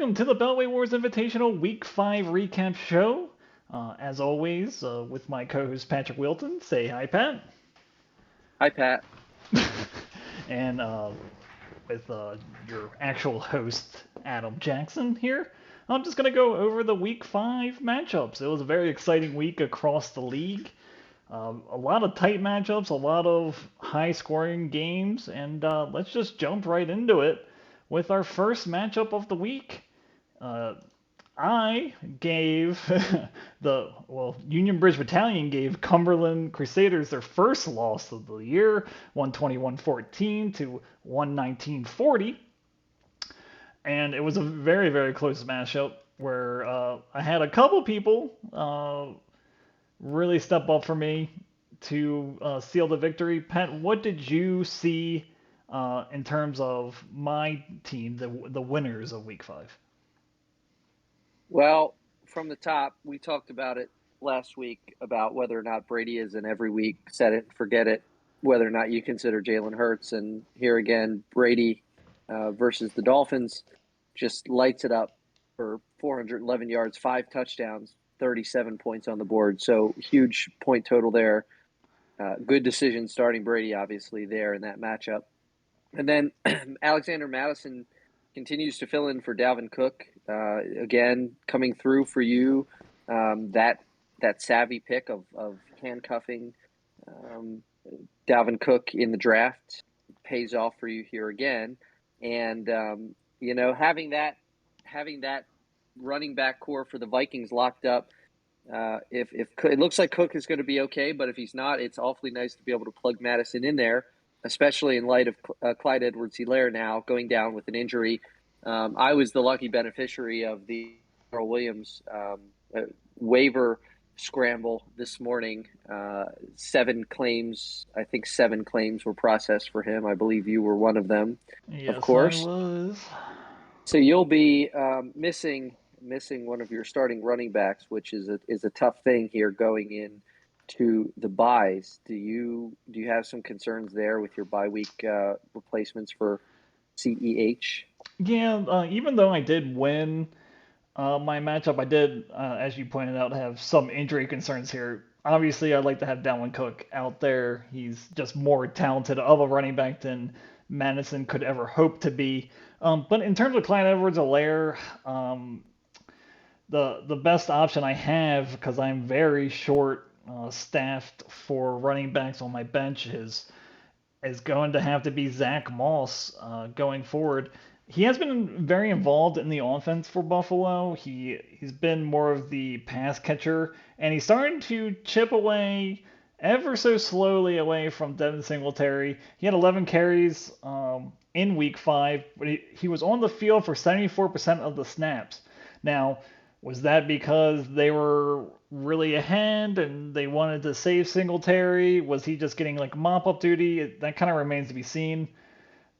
welcome to the Beltway Wars Invitational Week 5 recap show. As always, with my co-host Patrick Wilton. Say hi, Pat. Hi, Pat. And with your actual host, Adam Jackson here. I'm just going to go over the Week 5 matchups. It was a very exciting week across the league. A lot of tight matchups, a lot of high scoring games, and let's just jump right into it with our first matchup of the week. Uh, I gave Union Bridge Battalion gave Cumberland Crusaders their first loss of the year, 121-14 to 119-40. And it was a very, very close matchup where I had a couple people really step up for me to seal the victory. Pat, what did you see in terms of my team, the winners of Week 5? Well, from the top, we talked about it last week about whether or not Brady is an every week set it and forget it, whether or not you consider Jalen Hurts. And here again, Brady versus the Dolphins just lights it up for 411 yards, 5 touchdowns, 37 points on the board. So huge point total there. Good decision starting Brady, obviously, there in that matchup. And then Alexander Madison continues to fill in for Dalvin Cook. Again, coming through for you. That savvy pick of handcuffing Dalvin Cook in the draft pays off for you here again. And having that running back core for the Vikings locked up. If it looks like Cook is going to be okay, but if he's not, it's awfully nice to be able to plug Madison in there, especially in light of Clyde Edwards-Helaire now going down with an injury. I was the lucky beneficiary of the Earl Williams waiver scramble this morning. 7 claims were processed for him. I believe you were one of them, of Yes, I course. was. So you'll be missing one of your starting running backs, which is a tough thing here going in to the buys. Do you have some concerns there with your bye week replacements for CEH? Yeah, even though I did win my matchup, I did, as you pointed out, have some injury concerns here. Obviously, I'd like to have Dalvin Cook out there. He's just more talented of a running back than Madison could ever hope to be. But in terms of Clyde Edwards-Helaire, the best option I have, because I'm very short staffed for running backs on my bench, is going to have to be Zach Moss going forward. He has been very involved in the offense for Buffalo. He's been more of the pass catcher, and he's starting to chip away ever so slowly away from Devin Singletary. He had 11 carries in Week 5, but he was on the field for 74% of the snaps. Now, was that because they were really ahead and they wanted to save Singletary? Was he just getting like mop up duty? That kind of remains to be seen.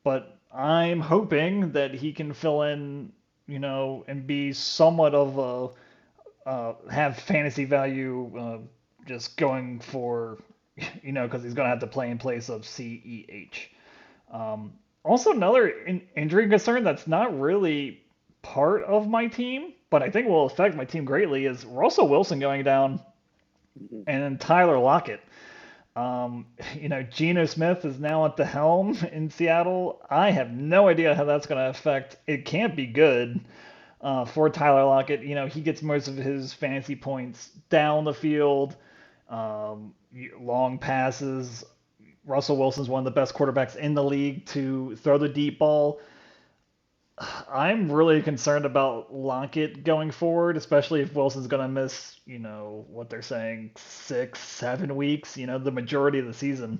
But I'm hoping that he can fill in, and be somewhat of have fantasy value, just going for, because he's going to have to play in place of CEH. Also, another injury concern that's not really part of my team, but I think will affect my team greatly is Russell Wilson going down and then Tyler Lockett. Geno Smith is now at the helm in Seattle. I have no idea how that's going to affect. It can't be good for Tyler Lockett. He gets most of his fantasy points down the field, long passes. Russell Wilson's one of the best quarterbacks in the league to throw the deep ball. I'm really concerned about Lockett going forward, especially if Wilson's going to miss, what they're saying, 6, 7 weeks, the majority of the season.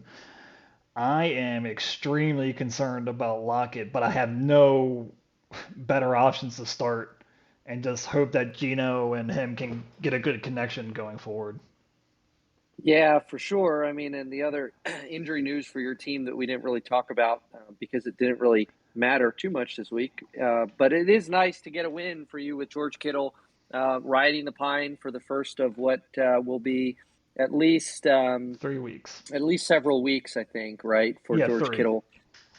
I am extremely concerned about Lockett, but I have no better options to start and just hope that Gino and him can get a good connection going forward. Yeah, for sure. I mean, and the other injury news for your team that we didn't really talk about because it didn't really matter too much this week. But it is nice to get a win for you with George Kittle riding the pine for the first of what will be at least 3 weeks. several weeks, I think, right, for Yeah, George 3. Kittle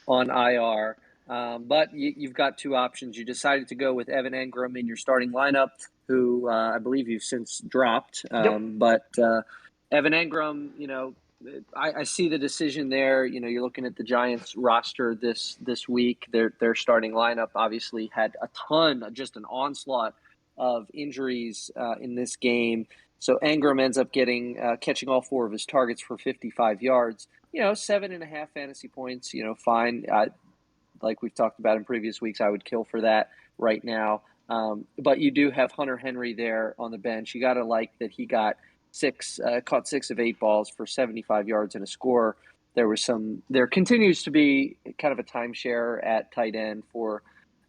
on IR. But you've got two options. You decided to go with Evan Engram in your starting lineup, who I believe you've since dropped. Yep. But Evan Engram, I see the decision there. You're looking at the Giants roster this week. Their starting lineup obviously had a ton, just an onslaught of injuries in this game. So Engram ends up getting catching all four of his targets for 55 yards. 7.5 fantasy points. Fine. Like we've talked about in previous weeks, I would kill for that right now. But you do have Hunter Henry there on the bench. You got to like that he caught 6 of 8 balls for 75 yards and a score. There continues to be kind of a timeshare at tight end for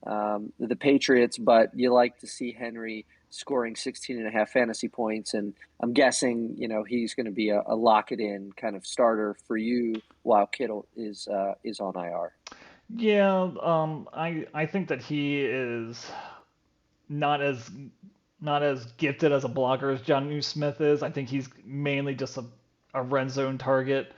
the Patriots, but you like to see Henry scoring 16.5 fantasy points. And I'm guessing, he's going to be a lock it in kind of starter for you while Kittle is on IR. Yeah, I think that he is not as not as gifted as a blocker as John Smith is. I think he's mainly just a red zone target.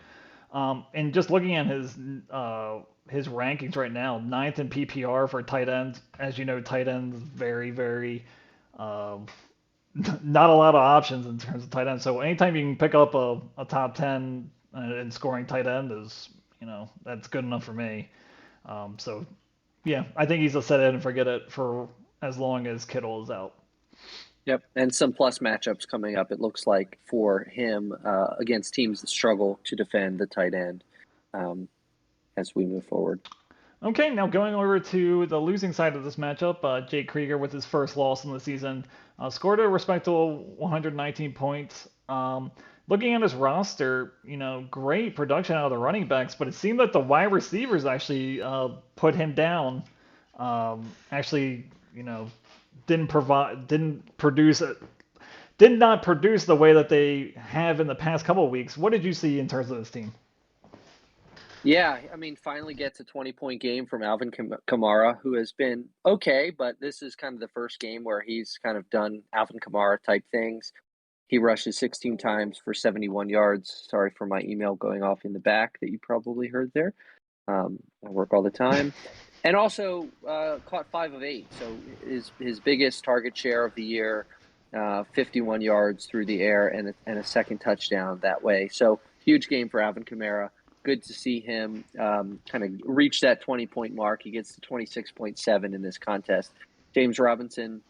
And just looking at his rankings right now, ninth in PPR for tight ends. As you know, tight ends very very uh, not a lot of options in terms of tight end. So anytime you can pick up a top 10 in scoring tight end is that's good enough for me. So yeah, I think he's a set it and forget it for as long as Kittle is out. Yep, and some plus matchups coming up. It looks like for him against teams that struggle to defend the tight end um, as we move forward. Okay, now going over to the losing side of this matchup, Jake Krieger with his first loss in the season scored a respectable 119 points. Looking at his roster, great production out of the running backs, but it seemed that the wide receivers actually put him down. Actually, didn't produce it, did not produce the way that they have in the past couple of weeks. What did you see in terms of this team? Yeah, I mean, finally gets a 20-point game from Alvin Kamara, who has been okay, but this is kind of the first game where he's kind of done Alvin Kamara type things. He rushes 16 times for 71 yards. Sorry for my email going off in the back that you probably heard there. I work all the time. And also caught 5 of 8. So his biggest target share of the year, 51 yards through the air and a second touchdown that way. So huge game for Alvin Kamara. Good to see him kind of reach that 20-point mark. He gets to 26.7 in this contest. James Robinson,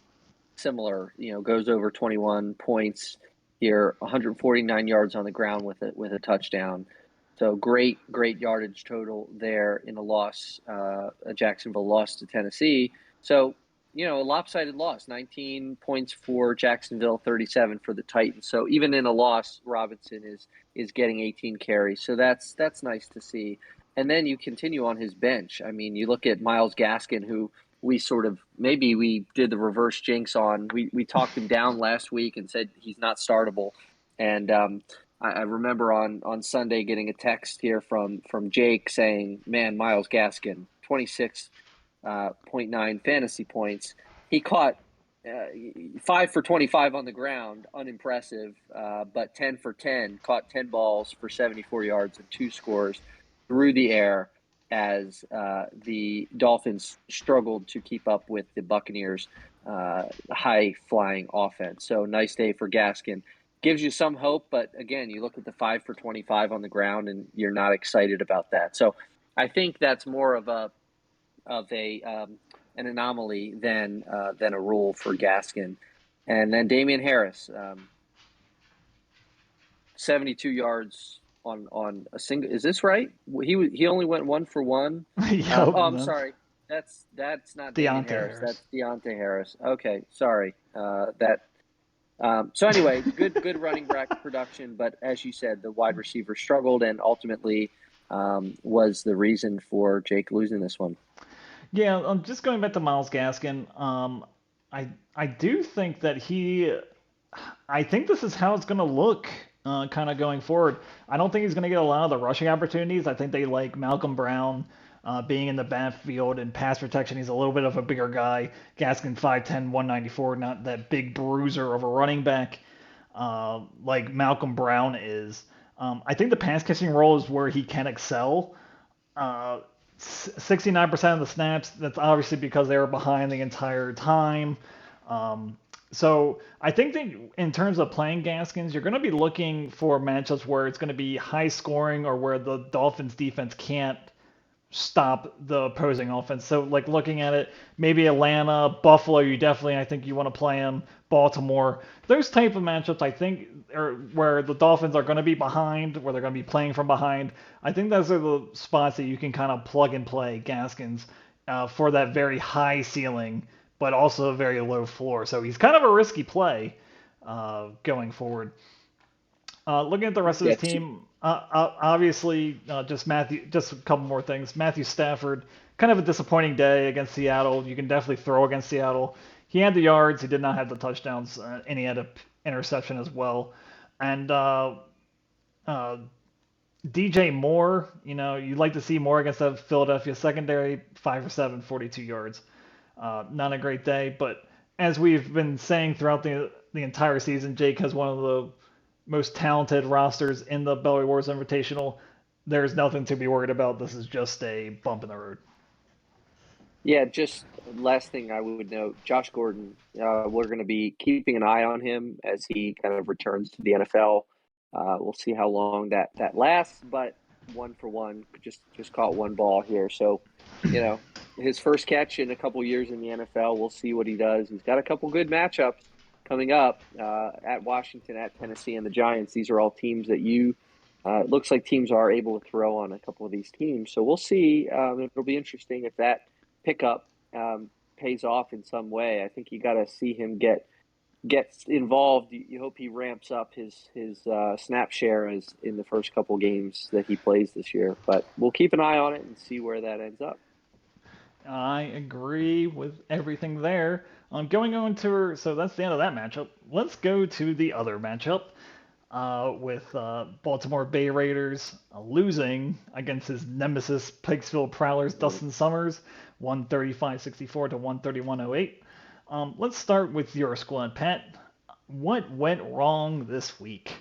similar, goes over 21 points here, 149 yards on the ground with a touchdown. So great yardage total there in a loss. Jacksonville lost to Tennessee. So, a lopsided loss, 19 points for Jacksonville, 37 for the Titans. So even in a loss, Robinson is getting 18 carries. So that's nice to see. And then you continue on his bench. I mean, you look at Myles Gaskin, who maybe we did the reverse jinx on. We talked him down last week and said he's not startable. And I remember on Sunday getting a text here from Jake saying, "Man, Myles Gaskin, 26.9 fantasy points. He caught 5 for 25 on the ground, unimpressive, but 10 for 10, caught 10 balls for 74 yards and 2 scores through the air as the Dolphins struggled to keep up with the Buccaneers' high-flying offense. So nice day for Gaskin. Gives you some hope, but again, you look at the 5 for 25 on the ground, and you're not excited about that. So I think that's more of an anomaly than a rule for Gaskin. And then Damian Harris, 72 yards on a single. Is this right? He only went 1 for 1. Yep, I'm that's sorry. That's not Damian Deontay Harris. Harris. That's Deontay Harris. Okay, sorry. That. So anyway, good running back production, but as you said, the wide receiver struggled and ultimately was the reason for Jake losing this one. Yeah, just going back to Miles Gaskin, I do think that I think this is how it's going to look kind of going forward. I don't think he's going to get a lot of the rushing opportunities. I think they like Malcolm Brown being in the backfield and pass protection. He's a little bit of a bigger guy. Gaskin 5'10", 194, not that big bruiser of a running back like Malcolm Brown is. I think the pass catching role is where he can excel. Uh, 69% of the snaps. That's obviously because they were behind the entire time. Um, so I think that in terms of playing Gaskins, you're going to be looking for matchups where it's going to be high scoring or where the Dolphins defense can't stop the opposing offense. So like looking at it, maybe Atlanta, Buffalo, you definitely I think you want to play them. Baltimore, those type of matchups I think are where the Dolphins are going to be behind, where they're going to be playing from behind. I think those are the spots that you can kind of plug and play Gaskins for that very high ceiling, but also a very low floor. So he's kind of a risky play going forward. Looking at the rest of his Yeah, team, obviously, just Matthew. Just a couple more things. Matthew Stafford, kind of a disappointing day against Seattle. You can definitely throw against Seattle. He had the yards. He did not have the touchdowns, and he had an interception as well. And uh, DJ Moore, you'd like to see more against the Philadelphia secondary. 5 for 7, 42 yards. Not a great day, but as we've been saying throughout the entire season, Jake has one of the most talented rosters in the Belly Wars Invitational. There's nothing to be worried about. This is just a bump in the road. yeah. Just last thing I would note: Josh Gordon. We're going to be keeping an eye on him as he kind of returns to the NFL. We'll see how long that lasts, but one for one, just caught one ball here. So, his first catch in a couple years in the NFL. We'll see what he does. He's got a couple good matchups coming up at Washington, at Tennessee, and the Giants. These are all teams that it looks like teams are able to throw on a couple of these teams. So we'll see. It'll be interesting if that pickup pays off in some way. I think you got to see him get involved. You hope he ramps up his snap share as in the first couple games that he plays this year. But we'll keep an eye on it and see where that ends up. I agree with everything there. Going on to so that's the end of that matchup. Let's go to the other matchup with Baltimore Bay Raiders losing against his nemesis Pikesville Prowlers Dustin Summers, 135-64 to 131-08. Let's start with your squad, Pat. What went wrong this week?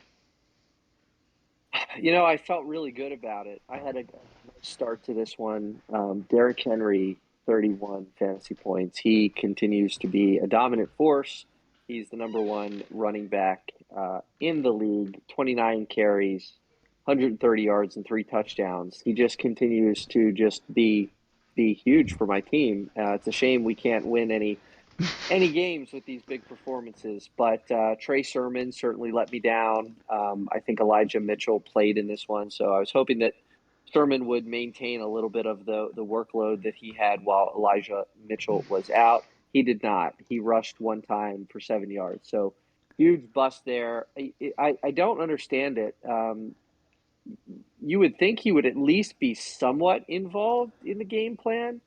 I felt really good about it. I had a nice start to this one. Derrick Henry, 31 fantasy points. He continues to be a dominant force. He's the number one running back in the league, 29 carries, 130 yards, and 3 touchdowns. He just continues to just be huge for my team. It's a shame we can't win any games with these big performances. But Trey Sermon certainly let me down. I think Elijah Mitchell played in this one, so I was hoping that Sermon would maintain a little bit of the workload that he had while Elijah Mitchell was out. He did not. He rushed one time for 7 yards. So huge bust there. I don't understand it. You would think he would at least be somewhat involved in the game plan,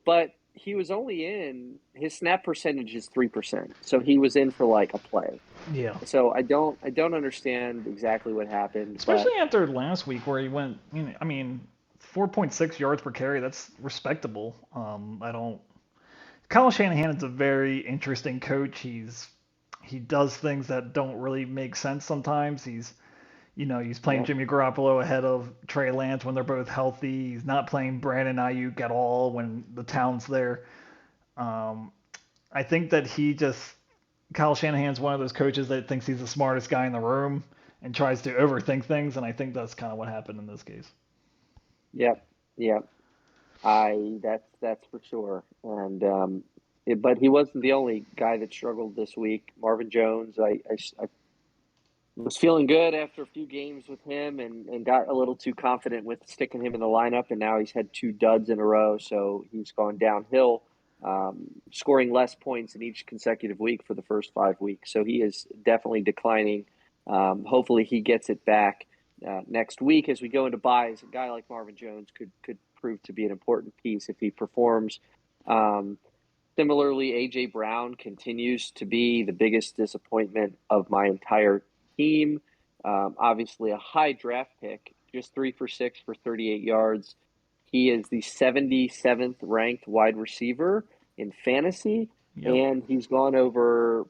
but he was only in his snap percentage is 3%. So he was in for like a play. Yeah. So I don't understand exactly what happened, but Especially after last week where he went, 4.6 yards per carry, that's respectable. I don't. Kyle Shanahan is a very interesting coach. He does things that don't really make sense sometimes. He's playing yeah. Jimmy Garoppolo ahead of Trey Lance when they're both healthy. He's not playing Brandon Ayuk at all when the talent's there. Um, I think that Kyle Shanahan's one of those coaches that thinks he's the smartest guy in the room and tries to overthink things, and I think that's kind of what happened in this case. Yep. Yep. That's for sure. And but he wasn't the only guy that struggled this week. Marvin Jones, I was feeling good after a few games with him and got a little too confident with sticking him in the lineup, and now he's had 2 duds in a row, so he's gone downhill, scoring less points in each consecutive week for the first 5 weeks. So he is definitely declining. Hopefully he gets it back next week as we go into buys. A guy like Marvin Jones could prove to be an important piece if he performs. Um, Similarly, A.J. Brown continues to be the biggest disappointment of my entire team. Obviously, a high draft pick, just 3 for 6 for 38 yards. He is the 77th ranked wide receiver in fantasy, Yep. and he's gone over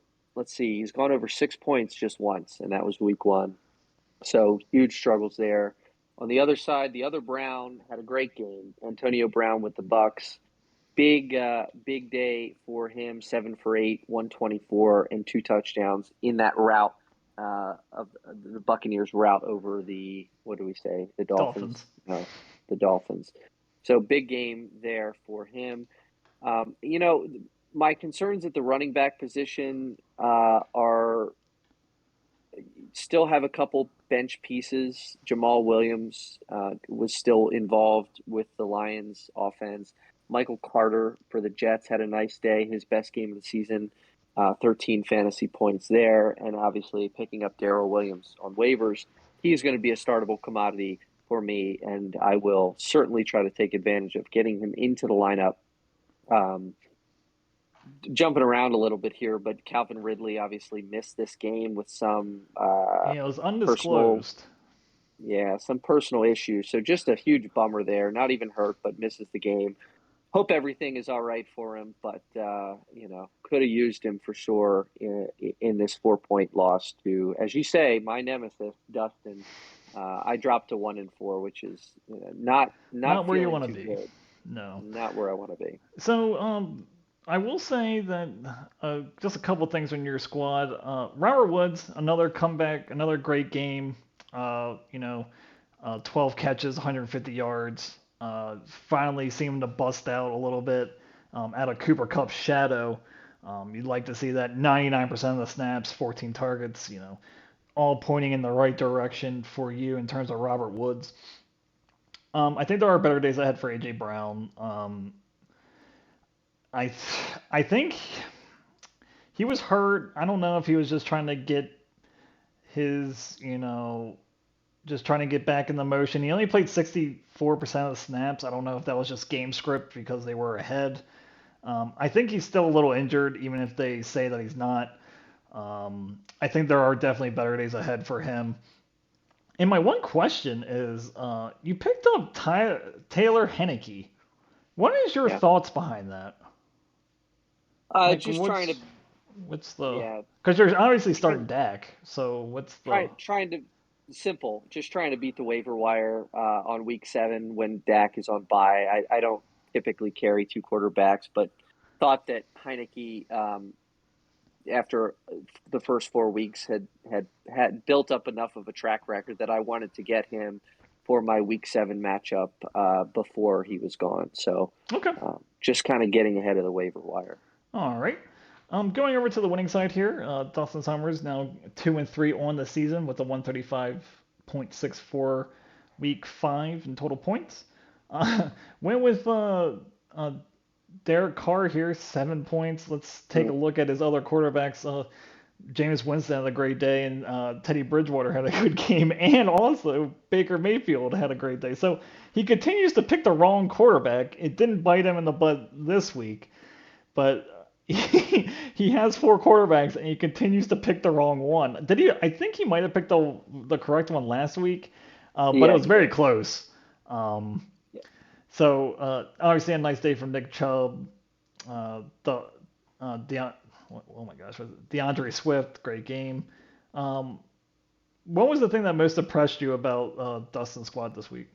6 points just once, and that was week one. So huge struggles there. On the other side, the other Brown had a great game. Antonio Brown with the Bucks. Big day for him. 7 for 8, 124, and 2 touchdowns in that route of the Buccaneers route over the, what do we say? The Dolphins. Dolphins. No, the Dolphins. So big game there for him. My concerns at the running back position are still have a couple bench pieces. Jamal Williams was still involved with the Lions offense. Michael Carter for the Jets had a nice day, his best game of the season, 13 fantasy points there. And obviously picking up Darrell Williams on waivers. He's going to be a startable commodity for me, and I will certainly try to take advantage of getting him into the lineup. Jumping around a little bit here, but Calvin Ridley obviously missed this game with some Yeah, it was personal, undisclosed. some personal issues. So just a huge bummer there. Not even hurt, but misses the game. Hope everything is all right for him, but could have used him for sure in this 4-point loss to, as you say, my nemesis Dustin. I dropped to 1-4, which is not Not where you feeling want to too be. good. No. Not where I want to be. So, I will say that just a couple things on your squad. Robert Woods, another comeback, another great game. 12 catches, 150 yards. Finally seemed to bust out a little bit out of Cooper Kupp's shadow. You'd like to see that 99% of the snaps, 14 targets, all pointing in the right direction for you in terms of Robert Woods. I think there are better days ahead for AJ Brown. I think he was hurt. I don't know if he was just trying to get his, just trying to get back in the motion. He only played 64% of the snaps. I don't know if that was just game script because they were ahead. I think he's still a little injured, even if they say that he's not. I think there are definitely better days ahead for him. And my one question is, you picked up Taylor Heineke. What is your Yeah. thoughts behind that? Like, Just trying to, what's the? yeah, Because you're obviously starting trying Dak, so what's the? trying to simple, just trying to beat the waiver wire on week 7 when Dak is on bye. I don't typically carry 2 quarterbacks, but thought that Heineke, after the first 4 weeks, had built up enough of a track record that I wanted to get him for my week 7 matchup before he was gone. So Okay. just kind of getting ahead of the waiver wire. All right. Going over to the winning side here, Dustin Summers now 2-3 on the season with a 135.64 week 5 in total points. Went with Derek Carr here, 7 points. Let's take a look at his other quarterbacks. Jameis Winston had a great day, and Teddy Bridgewater had a good game, and also Baker Mayfield had a great day. So he continues to pick the wrong quarterback. It didn't bite him in the butt this week, but he has 4 quarterbacks and he continues to pick the wrong one. Did he? I think he might have picked the correct one last week, but it Yeah, was he very did. close. Yeah. So obviously a nice day from Nick Chubb. The oh my gosh, was it DeAndre Swift, great game. Um, what was the thing that most impressed you about Dustin's squad this week?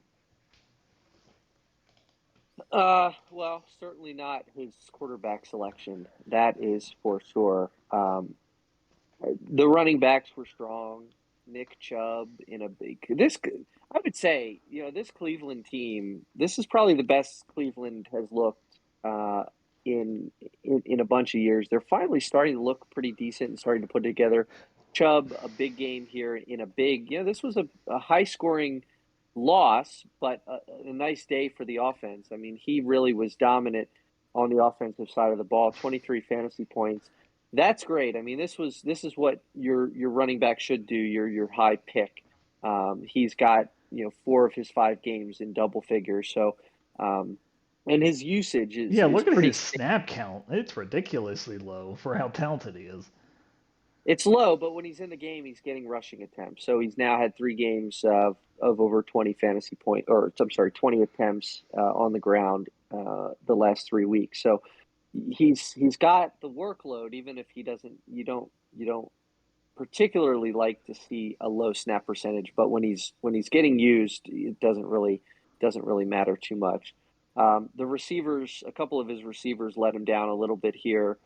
Well, certainly not his quarterback selection. That is for sure. The running backs were strong. Nick Chubb in a big this I would say, this Cleveland team, this is probably the best Cleveland has looked uh, in a bunch of years. They're finally starting to look pretty decent and starting to put together. Chubb, a big game here in a big, this was a high scoring loss, but a nice day for the offense. I mean, he really was dominant on the offensive side of the ball. 23 fantasy points. That's great. I mean, this is what your running back should do. Your high pick. He's got 4 of his 5 games in double figures. So, and his usage is Yeah, is look at pretty. his snap count. It's ridiculously low for how talented he is. It's low, but when he's in the game, he's getting rushing attempts. So he's now had 3 games of over 20 fantasy point, or I'm sorry, 20 attempts on the ground the last 3 weeks. So he's got the workload, even if he doesn't. You don't particularly like to see a low snap percentage, but when he's getting used, it doesn't really matter too much. The receivers, a couple of his receivers let him down a little bit here.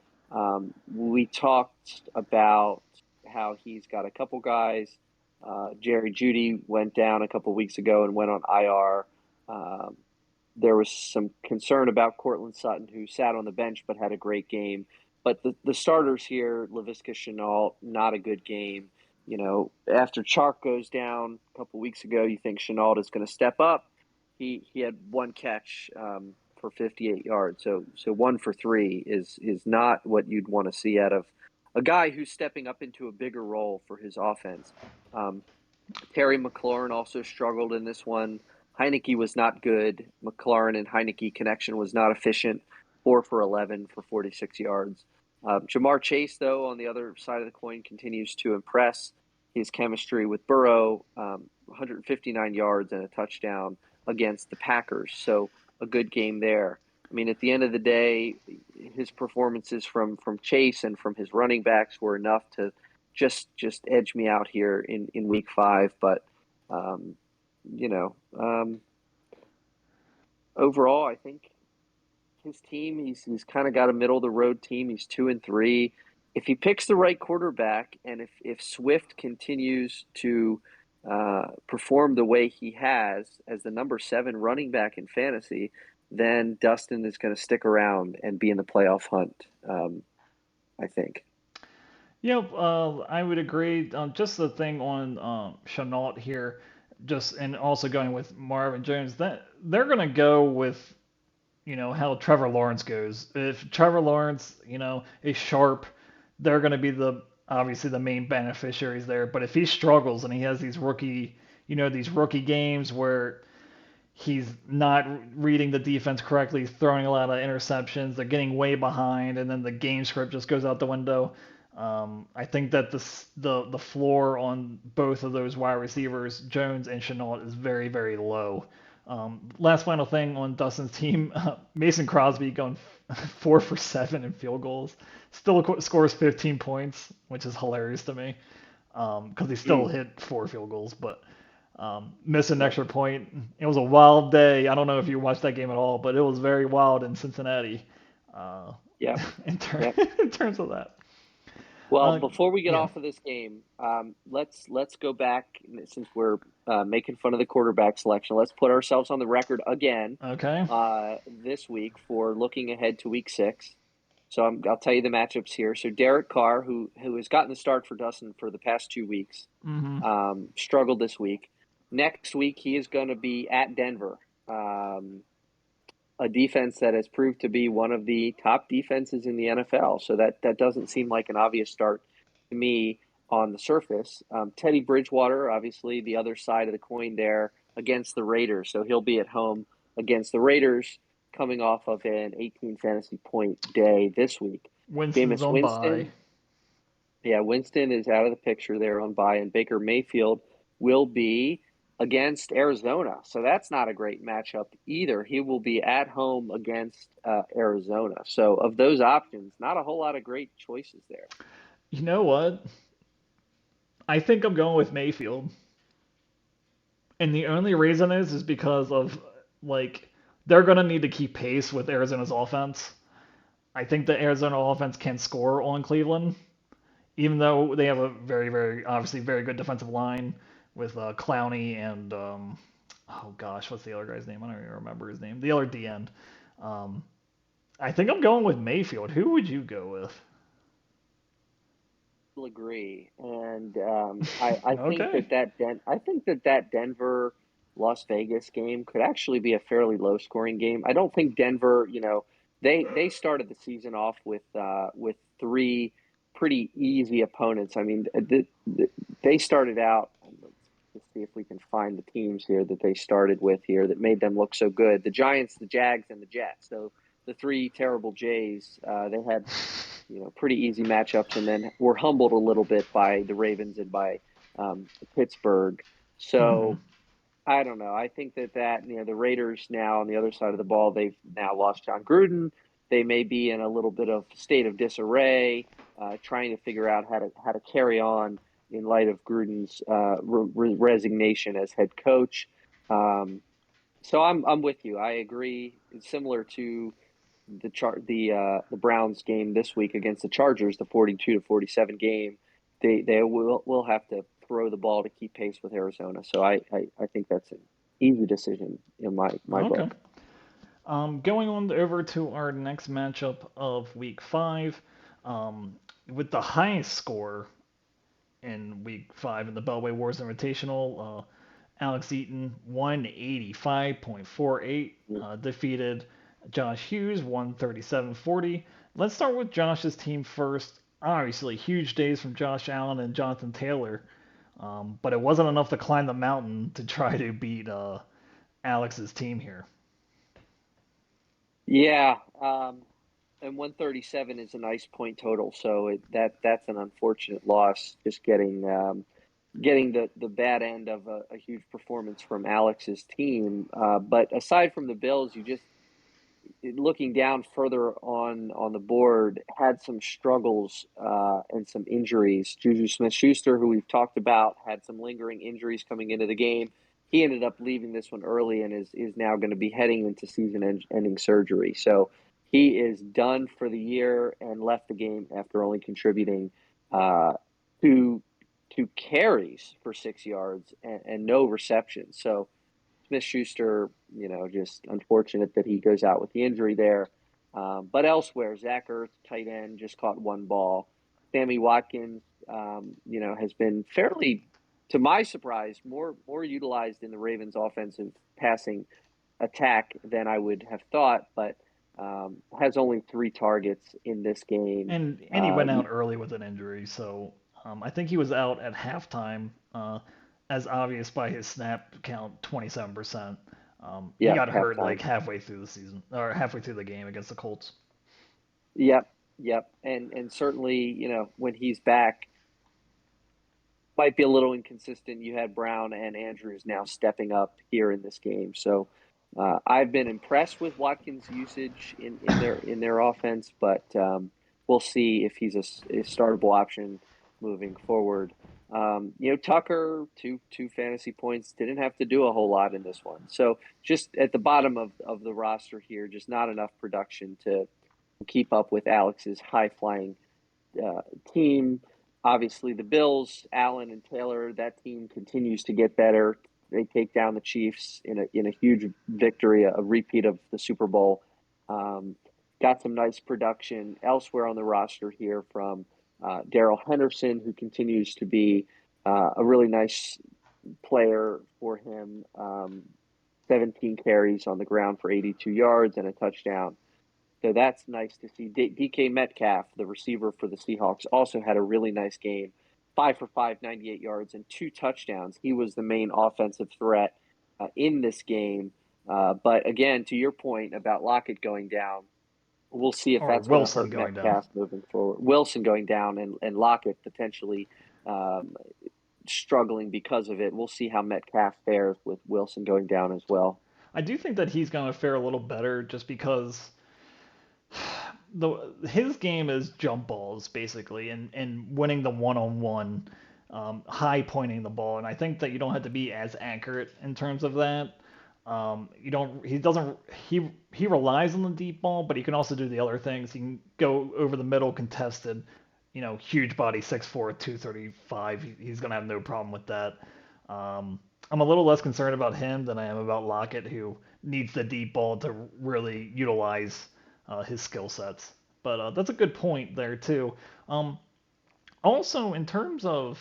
We talked about how he's got a couple guys. Jerry Judy went down a couple weeks ago and went on IR. Um, there was some concern about Cortland Sutton, who sat on the bench but had a great game. But the starters here, Laviska Shenault, not a good game. You know, after Chark goes down a couple weeks ago, you think Shenault is going to step up. He had one catch for 58 yards, so 1 for 3 is not what you'd want to see out of a guy who's stepping up into a bigger role for his offense. Um, Terry McLaurin also struggled in this one. Heineke was not good. McLaurin and Heineke connection was not efficient. 4 for 11 for 46 yards. Jamar Chase, though, on the other side of the coin, continues to impress. His chemistry with Burrow, 159 yards and a touchdown against the Packers. So a good game there. I mean, at the end of the day, his performances from Chase and from his running backs were enough to just edge me out here in week 5. But um, you know, overall, I think his team, he's kind of got a middle of the road team. He's 2-3. If he picks the right quarterback, and if Swift continues to perform the way he has as the number 7 running back in fantasy, then Dustin is going to stick around and be in the playoff hunt. I think. Yep, I would agree. Just the thing on Chenault here, just and also going with Marvin Jones, that they're gonna go with how Trevor Lawrence goes. If Trevor Lawrence is sharp, they're gonna be the obviously the main beneficiaries there. But if he struggles and he has these rookie games where he's not reading the defense correctly, he's throwing a lot of interceptions, they're getting way behind, and then the game script just goes out the window. I think that the floor on both of those wide receivers, Jones and Chenault, is very very low. Last final thing on Dustin's team, Mason Crosby going 4 for 7 in field goals, still scores 15 points, which is hilarious to me because he still Mm, hit 4 field goals, but missed an yep. extra point. It was a wild day. I don't know if you watched that game at all, but it was very wild in Cincinnati uh, Yep. in, ter- Yep. in terms of that. Well, Uh, before we get yeah. off of this game, let's go back since we're making fun of the quarterback selection. Let's put ourselves on the record again Okay. this week for looking ahead to Week 6. So I'll tell you the matchups here. So Derek Carr, who has gotten the start for Dustin for the past 2 weeks, Mm-hmm. struggled this week. Next week he is going to be at Denver. Um, a defense that has proved to be one of the top defenses in the NFL. So that doesn't seem like an obvious start to me on the surface. Teddy Bridgewater, obviously, the other side of the coin there against the Raiders. So he'll be at home against the Raiders coming off of an 18 fantasy point day this week. Winston's Jameis on bye. Winston, yeah, Winston is out of the picture there on bye, and Baker Mayfield will be against Arizona. So that's not a great matchup either. He will be at home against Arizona. So of those options, not a whole lot of great choices there. You know what? I think I'm going with Mayfield, and the only reason is because of like they're gonna need to keep pace with Arizona's offense. I think the Arizona offense can score on Cleveland, even though they have a very, very obviously very good defensive line with Clowney and oh gosh, what's the other guy's name? I don't even remember his name. The other D end. Um, I think I'm going with Mayfield. Who would you go with? Will agree, and I think Okay. I think that Denver Las Vegas game could actually be a fairly low scoring game. I don't think Denver, they started the season off with 3 pretty easy opponents. I mean, they started out. Let's see if we can find the teams here that they started with here that made them look so good. The Giants, the Jags, and the Jets. So the 3 terrible Jays. They had pretty easy matchups, and then were humbled a little bit by the Ravens and by Pittsburgh. Hmm. So I don't know. I think that the Raiders now on the other side of the ball, they've now lost John Gruden. They may be in a little bit of state of disarray, trying to figure out how to carry on in light of Gruden's resignation as head coach. Um, so I'm with you. I agree. It's similar to the Browns game this week against the Chargers, the 42-47 game. They will have to throw the ball to keep pace with Arizona. So I think that's an easy decision in my Okay. book. Going on over to our next matchup of Week 5, with the highest score in Week 5 in the Beltway Wars Invitational, Alex Eaton 185.48 defeated Josh Hughes 137.40. Let's start with Josh's team first. Obviously, huge days from Josh Allen and Jonathan Taylor, but it wasn't enough to climb the mountain to try to beat Alex's team here. Yeah, and 137 is a nice point total. So that's an unfortunate loss. Just getting the bad end of a huge performance from Alex's team. But aside from the Bills, you just looking down further on the board, had some struggles and some injuries. Juju Smith-Schuster, who we've talked about, had some lingering injuries coming into the game. He ended up leaving this one early and is now going to be heading into season-ending surgery. So he is done for the year and left the game after only contributing uh, two two carries for 6 yards and no receptions. So Smith Schuster, just unfortunate that he goes out with the injury there. But elsewhere, Zach Ertz, tight end, just caught one ball. Sammy Watkins, has been fairly, to my surprise, more utilized in the Ravens' offensive passing attack than I would have thought, but has only 3 targets in this game. And he went out early with an injury, so I think he was out at halftime, as obvious by his snap count, 27%. He Yep, got hurt like halftime. halfway through the season or halfway through the game against the Colts. Yep, yep, and certainly, when he's back, might be a little inconsistent. You had Brown and Andrews now stepping up here in this game, so I've been impressed with Watkins' usage in their offense, but we'll see if he's a startable option moving forward. Tucker two fantasy points, didn't have to do a whole lot in this one, so just at the bottom of the roster here, just not enough production to keep up with Alex's high flying uh, team. Obviously, the Bills, Allen and Taylor, that team continues to get better. They take down the Chiefs in a huge victory, a repeat of the Super Bowl. Um, got some nice production elsewhere on the roster here from Daryl Henderson, who continues to be a really nice player for him. 17 carries on the ground for 82 yards and a touchdown. So that's nice to see. DK Metcalf, the receiver for the Seahawks, also had a really nice game. 5 for 5, 98 yards, and 2 touchdowns. He was the main offensive threat in this game. But again, to your point about Lockett going down, we'll see if Or that's going to Wilson hurt going down. Metcalf moving forward. Wilson going down and Lockett potentially um, struggling because of it. We'll see how Metcalf fares with Wilson going down as well. I do think that he's going to fare a little better just because his game is jump balls basically, and winning the one-on-one, high pointing the ball, and I think that you don't have to be as accurate in terms of that. You don't. He doesn't. He relies on the deep ball, but he can also do the other things. He can go over the middle contested. Huge body, 6'4", 235. He's gonna have no problem with that. I'm a little less concerned about him than I am about Lockett, who needs the deep ball to really utilize his skill sets. But that's a good point there too. Um, Also, in terms of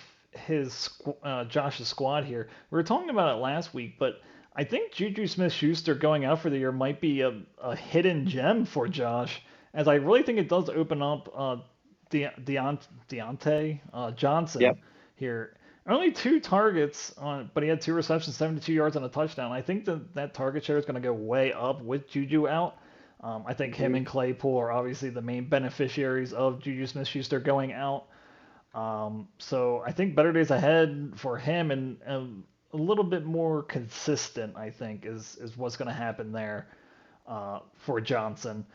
Josh's squad here, we were talking about it last week, but I think Juju Smith-Schuster going out for the year might be a hidden gem for Josh, as I really think it does open up Deontay Johnson Yep. here. Only 2 targets, but he had 2 receptions, 72 yards, and a touchdown. I think that target share is going to go way up with Juju out. I think him Mm-hmm. and Claypool are obviously the main beneficiaries of Juju Smith-Schuster going out. So I think better days ahead for him, and a little bit more consistent, I think, is what's going to happen there for Johnson.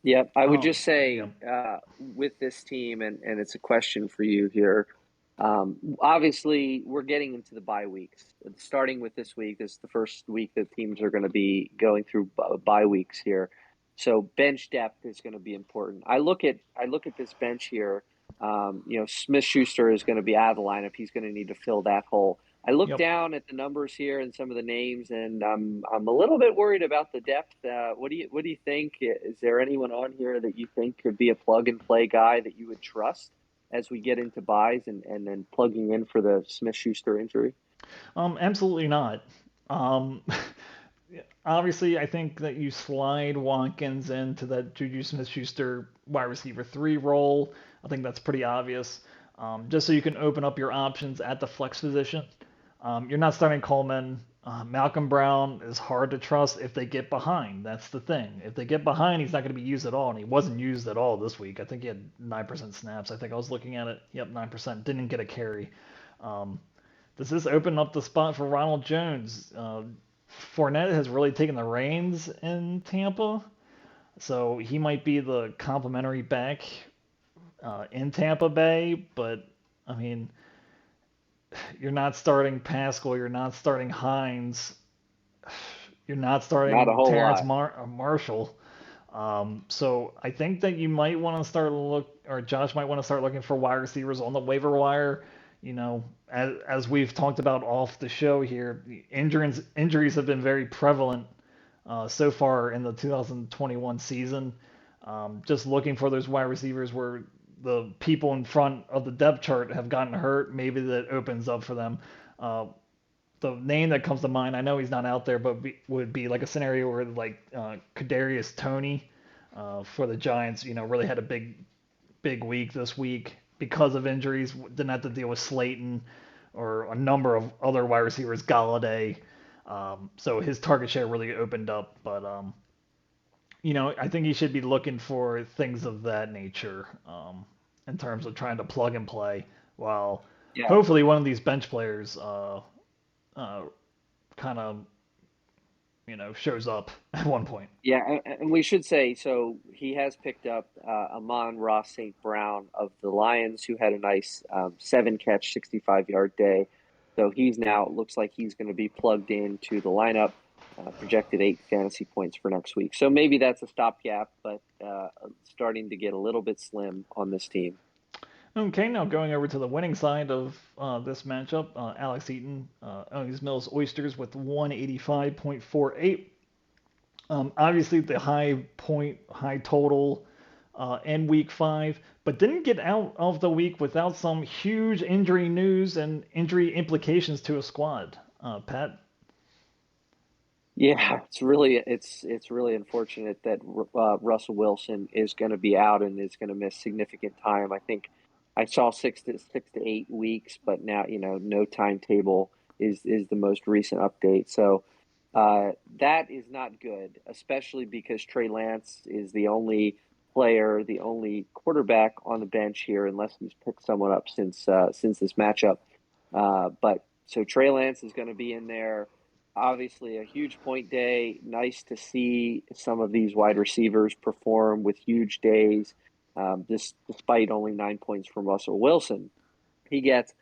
Yeah, I would Um, just yeah. say with this team, and it's a question for you here. Obviously, we're getting into the bye weeks. Starting with this week, this is the first week that teams are going to be going through bye weeks here. So bench depth is going to be important. I look at this bench here. Smith Schuster is going to be out of the lineup. He's going to need to fill that hole. I look Yep. down at the numbers here and some of the names, and I'm a little bit worried about the depth. What do you think? Is there anyone on here that you think could be a plug and play guy that you would trust as we get into buys and then plugging in for the Smith Schuster injury? Absolutely not. Um, Obviously, I think that you slide Watkins into that Juju Smith-Schuster wide receiver three role. I think that's pretty obvious. Just so you can open up your options at the flex position. You're not starting Coleman. Malcolm Brown is hard to trust if they get behind. That's the thing. If they get behind, he's not going to be used at all, and he wasn't used at all this week. I think he had 9% snaps. I think I was looking at it. Yep, 9%. Didn't get a carry. Um, does this open up the spot for Ronald Jones? Fournette has really taken the reins in Tampa, so he might be the complimentary back in Tampa Bay. But I mean, you're not starting Pascal, you're not starting Hines, you're not Not a starting whole Terrence lot. Marshall. So I think that you might want to start look, or Josh might want to start looking for wide receivers on the waiver wire. As we've talked about off the show here, injuries have been very prevalent so far in the 2021 season. Just looking for those wide receivers where the people in front of the depth chart have gotten hurt, maybe that opens up for them. Uh, the name that comes to mind, I know he's not out there, but would be like a scenario where like Kadarius Toney for the Giants, really had a big week this week because of injuries. Didn't have to deal with Slayton or a number of other wide receivers, Galladay. So his target share really opened up. But I think he should be looking for things of that nature in terms of trying to plug and play. While Yeah, hopefully one of these bench players uh, kind of shows up at one point. yeah, and we should say so. He has picked up Amon-Ra St. Brown of the Lions, who had a nice 7 catch, 65-yard day. So he's now looks like he's going to be plugged into the lineup. Projected 8 fantasy points for next week. So maybe that's a stopgap, but starting to get a little bit slim on this team. Okay, now going over to the winning side of this matchup, Alex Eaton owns Mills Oysters with 185.48. Obviously, the high total in week five, but didn't get out of the week without some huge injury news and injury implications to a squad. Pat? Yeah, it's really unfortunate that Russell Wilson is going to be out and is going to miss significant time. I think I saw 6 to 8 weeks, but now no timetable is the most recent update. So that is not good, especially because Trey Lance is the only player, the only quarterback on the bench here, unless he's picked someone up since this matchup. But so Trey Lance is going to be in there. Obviously, a huge point day. Nice to see some of these wide receivers perform with huge days. This despite only 9 points from Russell Wilson, he gets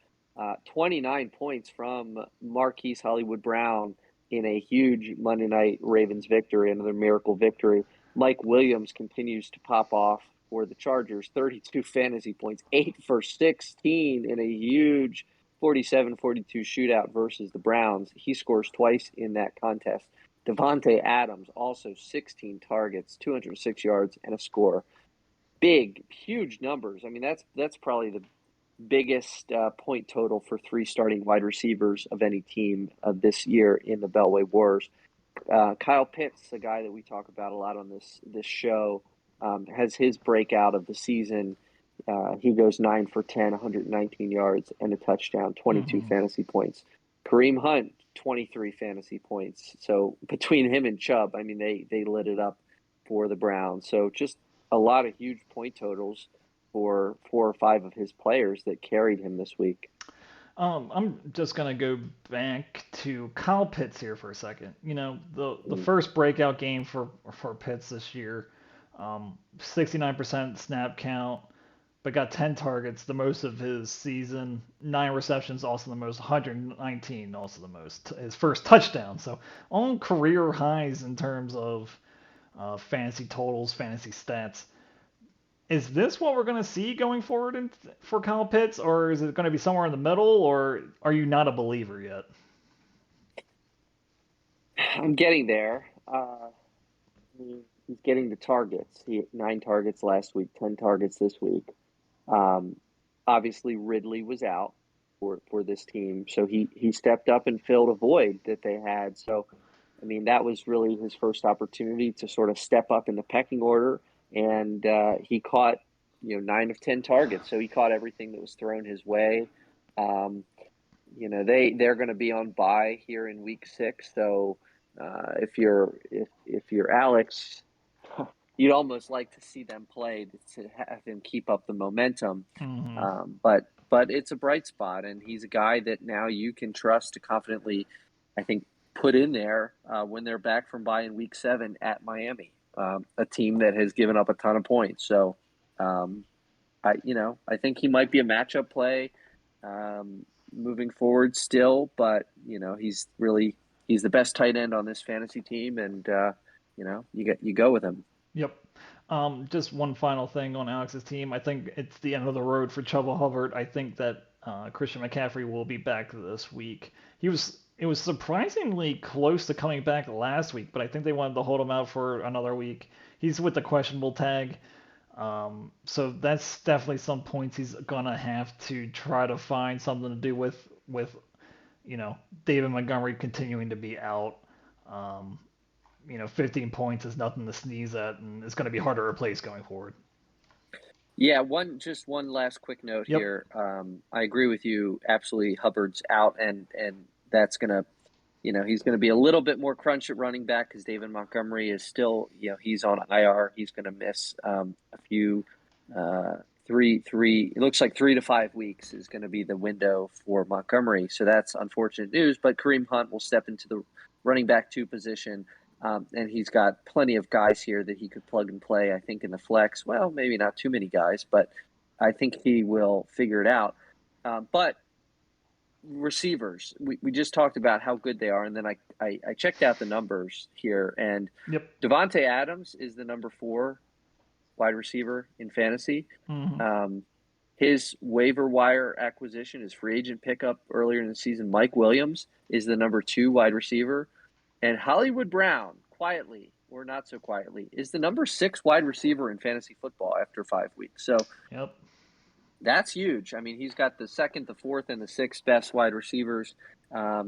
29 points from Marquise Hollywood Brown in a huge Monday night Ravens victory, another miracle victory. Mike Williams continues to pop off for the Chargers, 32 fantasy points, 8 for 16 in a huge 47-42 shootout versus the Browns. He scores twice in that contest. Devontae Adams also 16 targets, 206 yards, and a score. Big, huge numbers. I mean, that's probably the biggest point total for three starting wide receivers of any team this year in the Beltway Wars. Kyle Pitts, a guy that we talk about a lot on this show, has his breakout of the season. He goes 9 for 10, 119 yards and a touchdown, 22 Mm-hmm. fantasy points. Kareem Hunt, 23 fantasy points. So between him and Chubb, I mean, they lit it up for the Browns. So just a lot of huge point totals for 4 or 5 of his players that carried him this week. I'm just gonna go back to Kyle Pitts here for a second. The Mm. first breakout game for Pitts this year. 69% snap count, but got 10 targets, the most of his season. 9 receptions, also the most. 119, also the most. His first touchdown. So on career highs in terms of fantasy totals, fantasy stats. Is this what we're going to see going forward for Kyle Pitts, or is it going to be somewhere in the middle, or are you not a believer yet? I'm getting there. He's getting the targets. He had 9 targets last week, 10 targets this week. Um, Obviously, Ridley was out for this team, so he stepped up and filled a void that they had. So, I mean, that was really his first opportunity to sort of step up in the pecking order, and he caught 9 of 10 targets. So he caught everything that was thrown his way. Um, they're going to be on bye here in week 6. So if you're Alex, you'd almost like to see them play to have him keep up the momentum. Mm-hmm. But it's a bright spot, and he's a guy that now you can trust to confidently, I think, put in there when they're back from bye in week 7 at Miami, a team that has given up a ton of points. So um, I think he might be a matchup play moving forward still, but he's the best tight end on this fantasy team, and you go with him. Yep. Just one final thing on Alex's team. I think it's the end of the road for Chuba Hubbard. I think that Christian McCaffrey will be back this week. It was surprisingly close to coming back last week, but I think they wanted to hold him out for another week. He's with the questionable tag. So that's definitely some points he's gonna have to try to find something to do with David Montgomery continuing to be out. Um, 15 points is nothing to sneeze at, and it's going to be hard to replace going forward. Yeah, one last quick note Yep. here. I agree with you. Absolutely, Hubbard's out, and that's gonna, he's gonna be a little bit more crunch at running back because David Montgomery is still, he's on IR. He's gonna miss a few, three. It looks like 3 to 5 weeks is going to be the window for Montgomery. So that's unfortunate news. But Kareem Hunt will step into the running back 2 position. And he's got plenty of guys here that he could plug and play, I think, in the flex. Well, maybe not too many guys, but I think he will figure it out. But receivers, we just talked about how good they are, and then I checked out the numbers here, and Yep. Devontae Adams is the number 4 wide receiver in fantasy. Mm-hmm. Um, his waiver wire acquisition, his free agent pickup earlier in the season, Mike Williams, is the number 2 wide receiver. And Hollywood Brown, quietly or not so quietly, is the number 6 wide receiver in fantasy football after 5 weeks. So Yep. that's huge. I mean, he's got the 2nd, the 4th, and the 6th best wide receivers.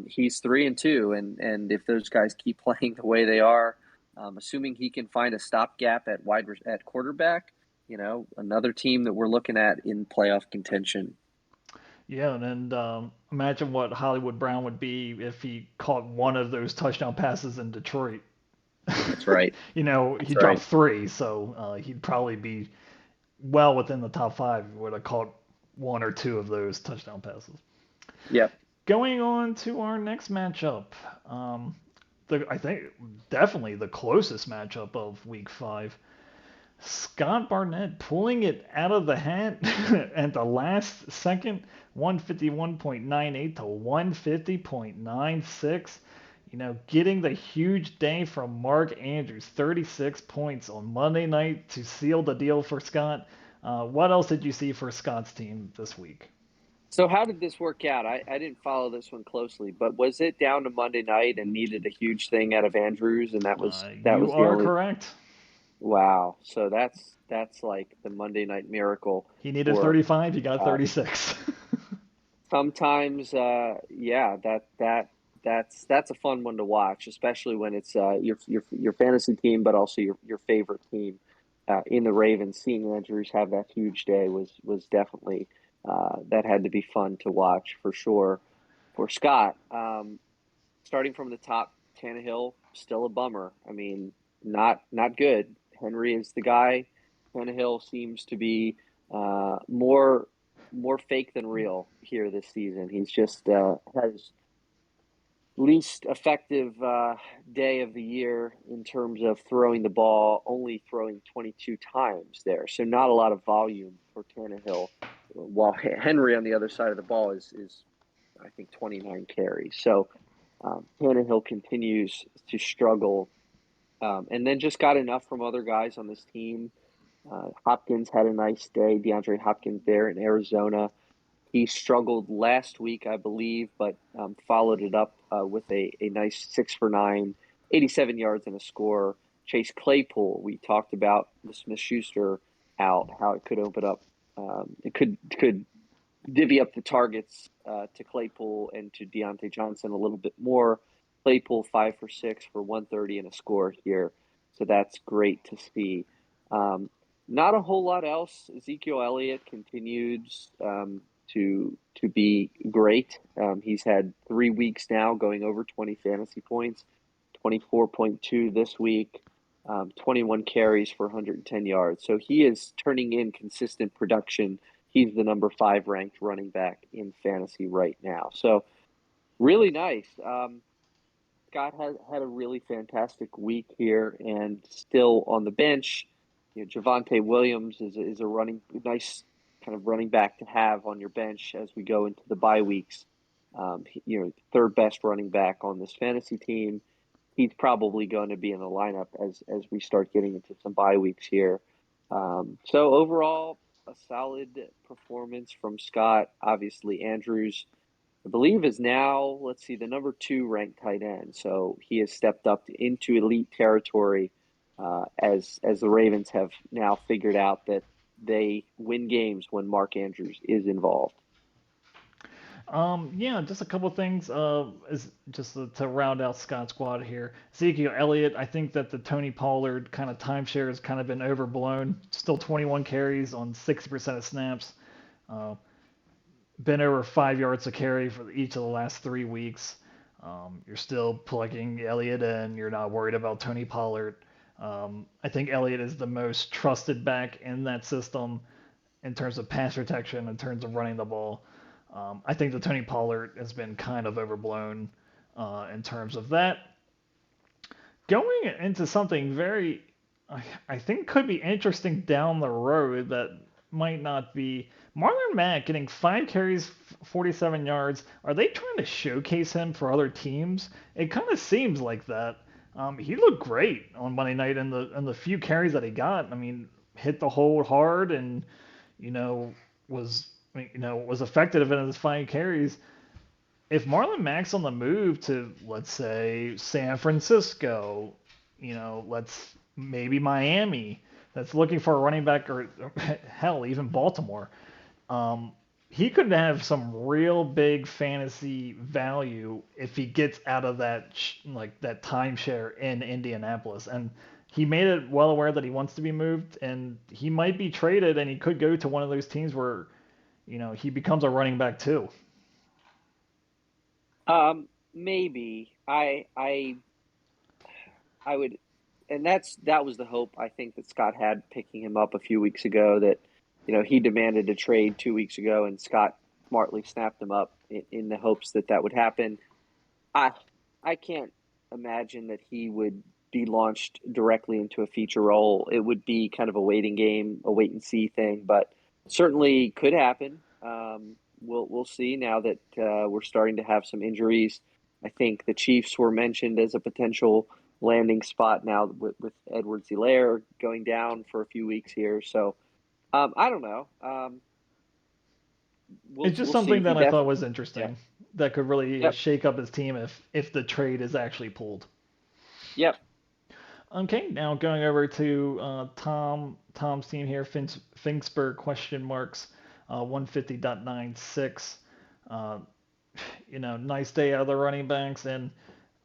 He's 3-2, and if those guys keep playing the way they are, assuming he can find a stopgap at quarterback, another team that we're looking at in playoff contention. Yeah, and imagine what Hollywood Brown would be if he caught one of those touchdown passes in Detroit. That's right. He That's dropped right. 3, so he'd probably be well within the top 5 if he would have caught 1 or 2 of those touchdown passes. Yep. Going on to our next matchup, um, I think definitely the closest matchup of Week 5. Scott Barnett pulling it out of the hat at the last second, 151.98 to 150.96. Getting the huge day from Mark Andrews, 36 points on Monday night to seal the deal for Scott. What else did you see for Scott's team this week? So how did this work out? I didn't follow this one closely, but was it down to Monday night and needed a huge thing out of Andrews, and that was that You was the are only correct. wow. So that's like the Monday night miracle He needed for 35, he got uh, 36. sometimes yeah, that's a fun one to watch, especially when it's your fantasy team, but also your favorite team in the Ravens. Seeing Andrews have that huge day was definitely that had to be fun to watch for sure. For Scott, starting from the top, Tannehill still a bummer. I mean, not good. Henry is the guy. Tannehill seems to be more fake than real here this season. He's just has least effective day of the year in terms of throwing the ball, only throwing 22 times there. So not a lot of volume for Tannehill. While Henry on the other side of the ball is I think 29 carries. So Tannehill continues to struggle, and then just got enough from other guys on this team. Hopkins had a nice day. DeAndre Hopkins there in Arizona. He struggled last week, I believe, but followed it up with a nice 6 for 9, 87 yards and a score. Chase Claypool, we talked about the Smith-Schuster out, how it could open up, it could divvy up the targets to Claypool and to Deontay Johnson a little bit more. Claypool 5 for 6 for 130 and a score here, so that's great to see. Um, Not a whole lot else. Ezekiel Elliott continues to be great. He's had 3 weeks now going over 20 fantasy points, 24.2 this week, 21 carries for 110 yards. So he is turning in consistent production. He's the number 5 ranked running back in fantasy right now. So really nice. Scott has had a really fantastic week here, and still on the bench. Javonte Williams is a running nice kind of running back to have on your bench as we go into the bye weeks. Third best running back on this fantasy team. He's probably going to be in the lineup as we start getting into some bye weeks here. So overall, a solid performance from Scott. Obviously, Andrews, I believe, is now, let's see, the number 2 ranked tight end. So he has stepped up into elite territory as the Ravens have now figured out that they win games when Mark Andrews is involved. Yeah, just a couple things. Is just to round out Scott's squad here. Ezekiel Elliott, I think that the Tony Pollard kind of timeshare has kind of been overblown. Still 21 carries on 60% of snaps. Uh, been over 5 yards a carry for each of the last 3 weeks. You're still plugging Elliott in. You're not worried about Tony Pollard. I think Elliott is the most trusted back in that system in terms of pass protection, in terms of running the ball. I think the Tony Pollard has been kind of overblown in terms of that. Going into something very, I think, could be interesting down the road that might not be. Marlon Mack getting 5 carries, 47 yards. Are they trying to showcase him for other teams? It kind of seems like that. He looked great on Monday night in the few carries that he got. I mean, hit the hole hard and you know was was effective in his 5 carries. If Marlon Mack's on the move to, let's say, San Francisco, let's maybe Miami, that's looking for a running back, or hell, even Baltimore, um, he could have some real big fantasy value if he gets out of that like that timeshare in Indianapolis. And he made it well aware that he wants to be moved, and he might be traded, and he could go to one of those teams where he becomes a running back too. Maybe I would, and that was the hope I think that Scott had picking him up a few weeks ago. That he demanded a trade 2 weeks ago, and Scott smartly snapped him up in the hopes that that would happen. I I can't imagine that he would be launched directly into a feature role. It would be kind of a waiting game, a wait and see thing, but certainly could happen. We'll see now that we're starting to have some injuries. I think the Chiefs were mentioned as a potential landing spot now with Edwards-Helaire going down for a few weeks here. So I don't know. It's just We'll see. something He that I thought definitely, was yeah, interesting that could really yep, shake up his team if the trade is actually pulled. yep. Okay, now going over to Tom's team here, Finksburg question marks 150.96. Uh, nice day out of the running backs, and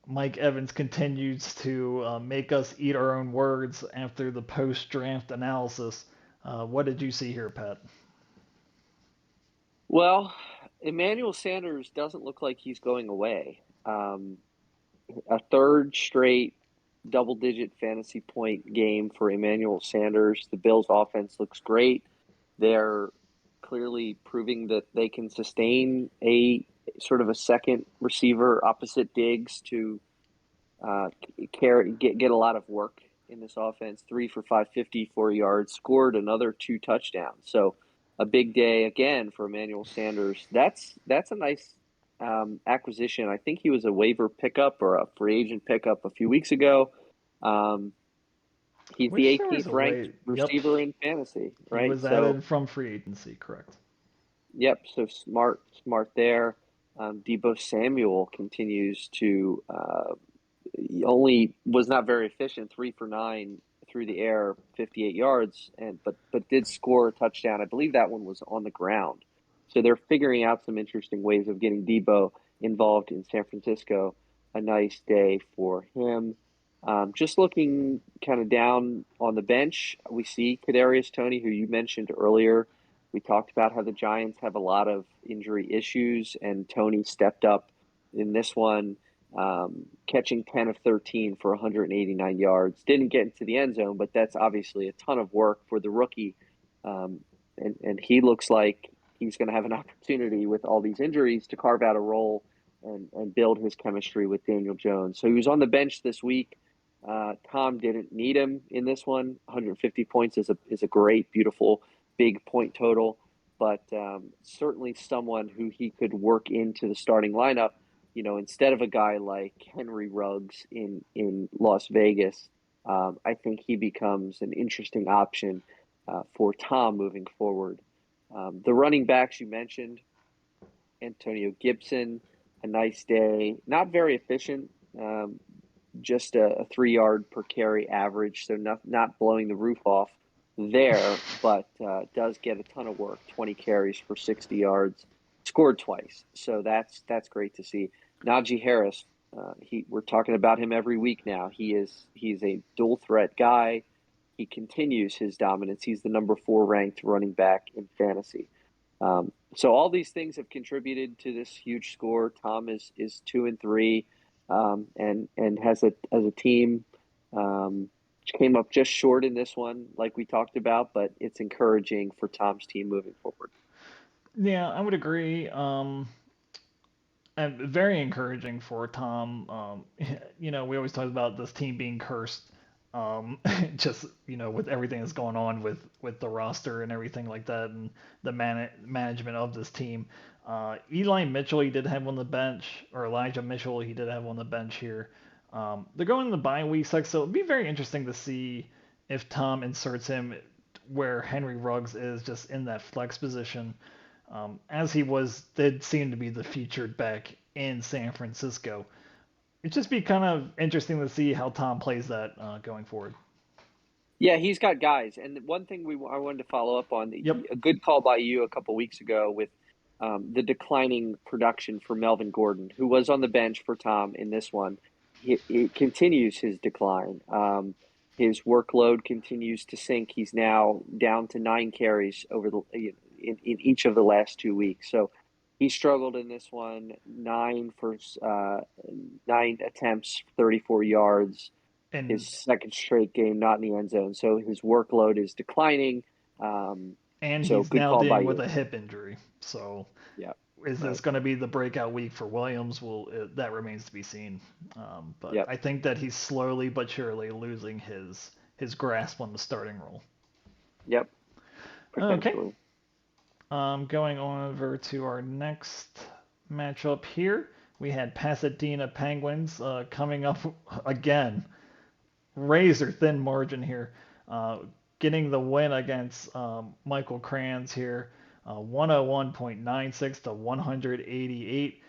Mike Evans continues to make us eat our own words after the post draft analysis. What did you see here, Pat? Well, Emmanuel Sanders doesn't look like he's going away. A third straight double-digit fantasy point game for Emmanuel Sanders. The Bills' offense looks great. They're clearly proving that they can sustain sort of a second receiver opposite Diggs to get a lot of work in this offense. 3 for 554 yards, scored another 2 touchdowns. So a big day again for Emmanuel Sanders. That's a nice acquisition. I think he was a waiver pickup or a free agent pickup a few weeks ago. Um, he's the Wish there was 18th a ranked way. Yep, receiver in fantasy, he right? was So added from free agency, correct? yep, so smart there. Debo Samuel continues to he only was not very efficient, 3 for 9 through the air, 58 yards, and but did score a touchdown. I believe that one was on the ground. So they're figuring out some interesting ways of getting Debo involved in San Francisco. A nice day for him. Just looking kind of down on the bench, we see Kadarius Toney, who you mentioned earlier. We talked about how the Giants have a lot of injury issues, and Toney stepped up in this one, catching 10 of 13 for 189 yards. Didn't get into the end zone, but that's obviously a ton of work for the rookie. Um, and he looks like he's going to have an opportunity with all these injuries to carve out a role and build his chemistry with Daniel Jones. So he was on the bench this week. Tom didn't need him in this one. 150 points is a great, beautiful, big point total, but certainly someone who he could work into the starting lineup. You know, instead of a guy like Henry Ruggs in Las Vegas, I think he becomes an interesting option for Tom moving forward. The running backs you mentioned, Antonio Gibson, a nice day, not very efficient. Just a 3 yard per carry average, so not blowing the roof off there, but does get a ton of work. 20 carries for 60 yards, scored twice, so that's great to see. Najee Harris, we're talking about him every week now. He's a dual threat guy. He continues his dominance. He's the number 4 ranked running back in fantasy. So all these things have contributed to this huge score. Tom is 2-3 and has a team came up just short in this one, like we talked about, but it's encouraging for Tom's team moving forward. Yeah, I would agree. And very encouraging for Tom. We always talk about this team being cursed. Just with everything that's going on with the roster and everything like that, and the management of this team. Eli Mitchell, he did have on the bench, or Elijah Mitchell, he did have on the bench here. They're going in the bye week, so it'll be very interesting to see if Tom inserts him where Henry Ruggs is, just in that flex position, as he did seem to be the featured back in San Francisco. It'd just be kind of interesting to see how Tom plays that going forward. Yeah, he's got guys. And one thing I wanted to follow up on, Yep. a good call by you a couple weeks ago with the declining production for Melvin Gordon, who was on the bench for Tom in this one. He continues his decline. His workload continues to sink. He's now down to 9 carries in each of the last 2 weeks. So he struggled in this one. 9 attempts, 34 yards. His And second straight game not in the end zone, so his workload is declining. and So he's good now call by dealing with you. a hip injury. So Yeah, is this right. going to be the breakout week for Williams? That remains to be seen. But Yep, I think that he's slowly but surely losing his grasp on the starting role. yep, Okay. potentially. Going on over to our next matchup here, we had Pasadena Penguins coming up again. Razor thin margin here, uh, getting the win against Michael Kranz here, 101.96 to 188.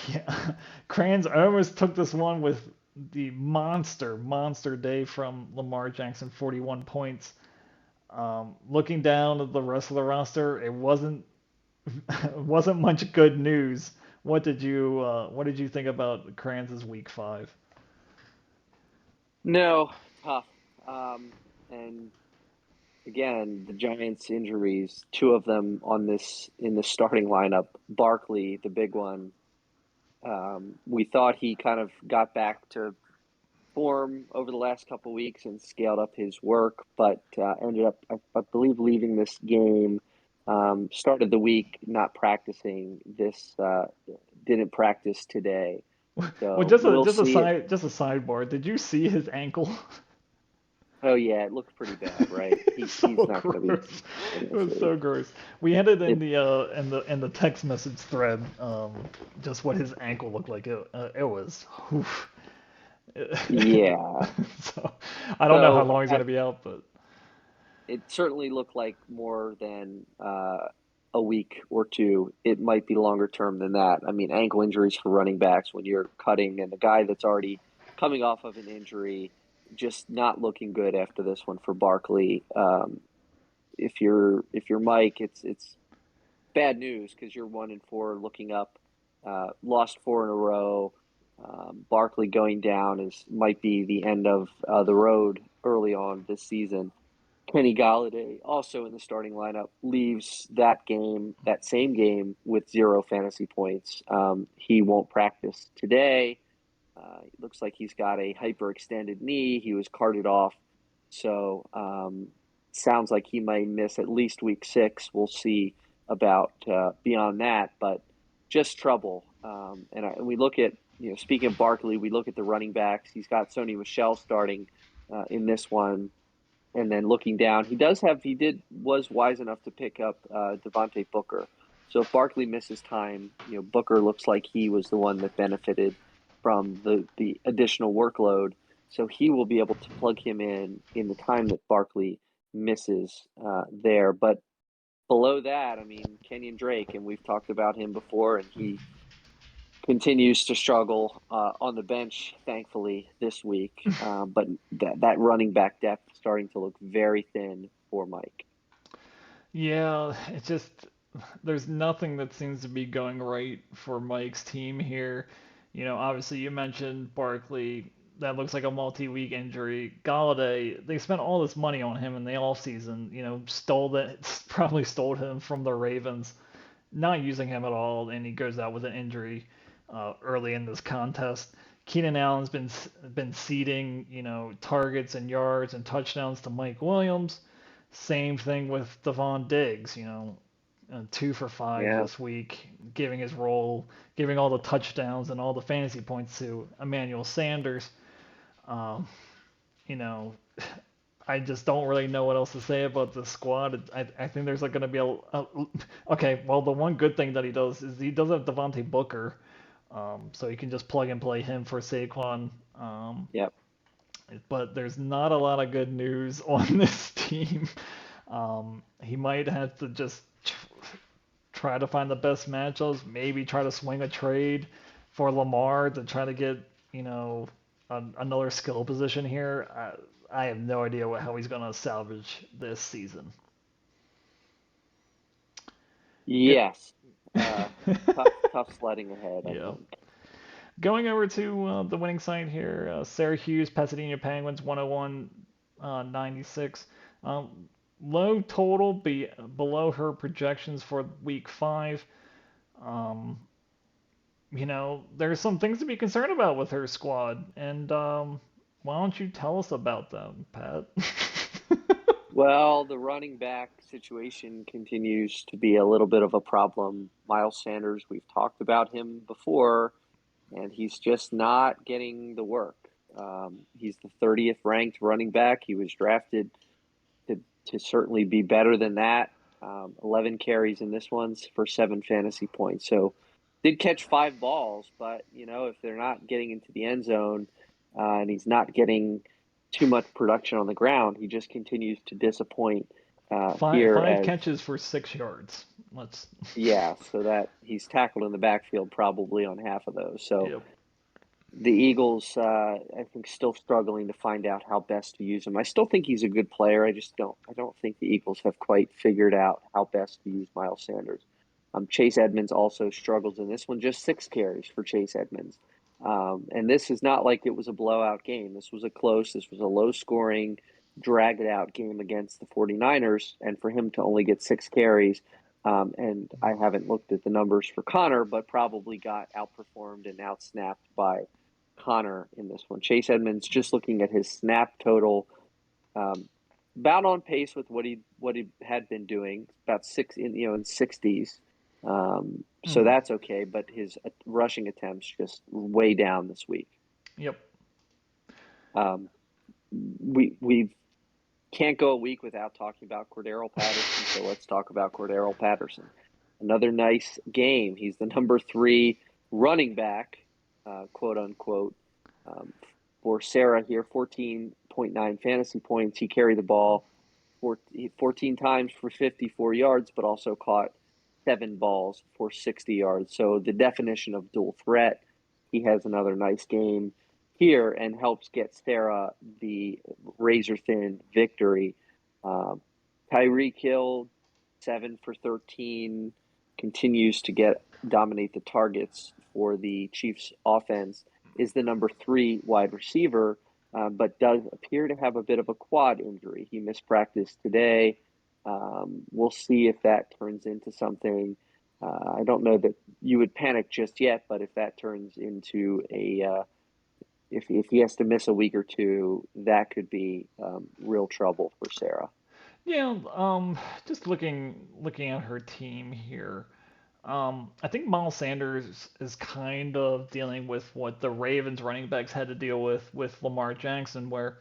Yeah. Kranz almost took this one with the monster day from Lamar Jackson, 41 points. Looking down at the rest of the roster, it wasn't wasn't much good news. What did you think about Kranz's week 5? No, tough. And again, the Giants' injuries, two of them on this in the starting lineup. Barkley, the big one. We thought he kind of got back to form over the last couple of weeks and scaled up his work, but ended up, I believe, leaving this game. Started the week not practicing didn't practice today. Well, So we'll see. just a sidebar. Did you see his ankle? Oh yeah, it looked pretty bad, right? He's So not going to be gross. in It this was league. so gross. We had it in It the text message thread. Just what his ankle looked like. It was. Oof. yeah. So I don't know how So long he's gonna be out, but it certainly looked like more than a week or two. It might be longer term than that. I mean, ankle injuries for running backs when you're cutting, and the guy that's already coming off of an injury, just not looking good after this one for Barkley. If you're Mike, it's bad news because you're 1-4 looking up, lost four in a row. Barkley going down is might be the end of the road early on this season. Kenny Galladay, also in the starting lineup, leaves that same game, with 0 fantasy points. He won't practice today. It looks like he's got a hyperextended knee. He was carted off. So sounds like he might miss at least week 6. We'll see about beyond that, but just trouble. And we look at, speaking of Barkley, we look at the running backs. He's got Sony Michel starting in this one. And then looking down, was wise enough to pick up Devontae Booker. So if Barkley misses time, Booker looks like he was the one that benefited from the additional workload. So he will be able to plug him in the time that Barkley misses there. But below that, I mean, Kenyon Drake, and we've talked about him before, and he continues to struggle on the bench, thankfully, this week. But that running back depth starting to look very thin for Mike. yeah, it just there's nothing that seems to be going right for Mike's team here. Obviously you mentioned Barkley. That looks like a multi-week injury. Galladay, they spent all this money on him in the offseason. Probably stole him from the Ravens, not using him at all, and he goes out with an injury early in this contest. Keenan Allen's been ceding, targets and yards and touchdowns to Mike Williams. Same thing with Devon Diggs, 2 for 5 Yeah. this week, giving all the touchdowns and all the fantasy points to Emmanuel Sanders. Um, you know, I just don't really know what else to say about the squad. I think there's like going to be okay. Well, the one good thing that he does is he does have Devontae Booker, so you can just plug and play him for Saquon. Yep. But there's not a lot of good news on this team. He might have to just try to find the best matchups. Maybe try to swing a trade for Lamar to try to get another skill position here. I have no idea how he's going to salvage this season. Yes. Tough sledding ahead, I Yeah. think. Going over to the winning side here, Syracuse, Pasadena Penguins, 101-96. Low total, below her projections for week 5. Um, there's some things to be concerned about with her squad, and why don't you tell us about them, Pat? Well, the running back situation continues to be a little bit of a problem. Miles Sanders, we've talked about him before, and he's just not getting the work. He's the 30th ranked running back. He was drafted to certainly be better than that. 11 carries in this one's for 7 fantasy points. So did catch 5 balls, but if they're not getting into the end zone and he's not getting too much production on the ground, he just continues to disappoint five here five as catches for 6 yards. Let's. yeah, so that he's tackled in the backfield probably on half of those. So Yep. the Eagles, I think, still struggling to find out how best to use him. I still think he's a good player. I don't think the Eagles have quite figured out how best to use Miles Sanders. Chase Edmonds also struggles in this one, just 6 carries for Chase Edmonds. And this is not like it was a blowout game. This was a low scoring, dragged out game against the 49ers. And for him to only get 6 carries, and I haven't looked at the numbers for Connor, but probably got outperformed and outsnapped by Connor in this one. Chase Edmonds, just looking at his snap total, um, about on pace with what he had been doing, about in 60s. So Hmm. that's okay, but his rushing attempts just way down this week. Yep. Um, we can't go a week without talking about Cordero Patterson, so let's talk about Cordero Patterson. Another nice game. He's the number 3 running back, quote unquote, um, for Sarah here. 14.9 fantasy points. He carried the ball 14 times for 54 yards, but also caught 7 balls for 60 yards. So the definition of dual threat. He has another nice game here and helps get Sarah the razor thin victory. Um, Tyreek Hill, 7 for 13, continues to dominate the targets for the Chiefs offense, is the number 3 wide receiver, but does appear to have a bit of a quad injury. He missed practice today. We'll see if that turns into something. I don't know that you would panic just yet, but if that turns into if he has to miss a week or two, that could be real trouble for Sarah. Yeah. Just looking at her team here. I think Miles Sanders is kind of dealing with what the Ravens running backs had to deal with Lamar Jackson, where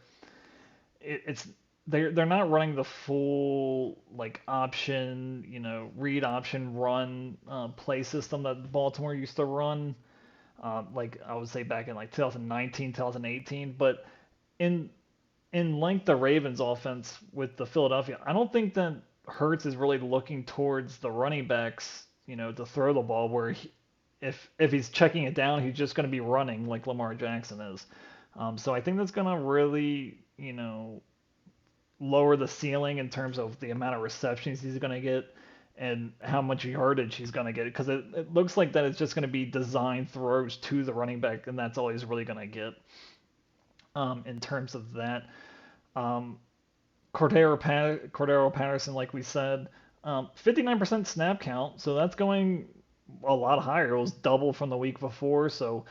it's they're not running the full like option, read option run play system that Baltimore used to run. Like I would say back in like 2019, 2018, but in like the Ravens offense with the Philadelphia, I don't think that Hurts is really looking towards the running backs, to throw the ball. Where if he's checking it down, he's just going to be running like Lamar Jackson is. So I think that's going to really, lower the ceiling in terms of the amount of receptions he's going to get and how much yardage he's going to get because it looks like that it's just going to be design throws to the running back and that's all he's really going to get in terms of that. Um, Cordero Patterson, like we said, 59% snap count, so that's going a lot higher. It was double from the week before, so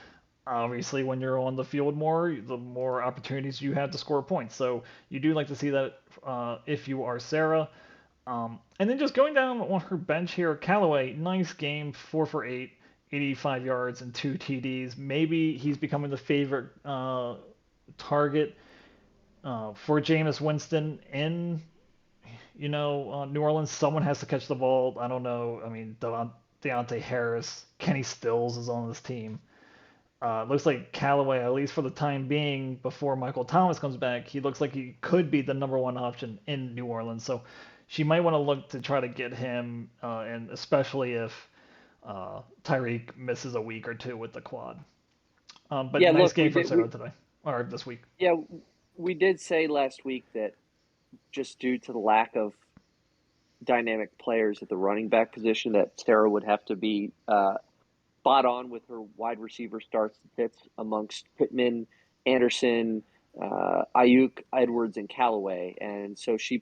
obviously when you're on the field more, the more opportunities you have to score points. So you do like to see that if you are Sarah. And then just going down on her bench here, Callaway, nice game, 4 for 8, 85 yards and 2 TDs. Maybe he's becoming the favorite target for Jameis Winston in New Orleans. Someone has to catch the ball. I don't know. I mean, Deontay Harris, Kenny Stills is on this team. Looks like Callaway, at least for the time being, before Michael Thomas comes back, he looks like he could be the number one option in New Orleans. So she might want to look to try to get him, and especially if Tyreek misses a week or two with the quad. But Yeah, nice look, game for Sarah today, or this week. yeah, we did say last week that just due to the lack of dynamic players at the running back position, that Sarah would have to be spot on with her wide receiver starts and fits amongst Pittman, Anderson, Ayuk, Edwards, and Callaway. And so she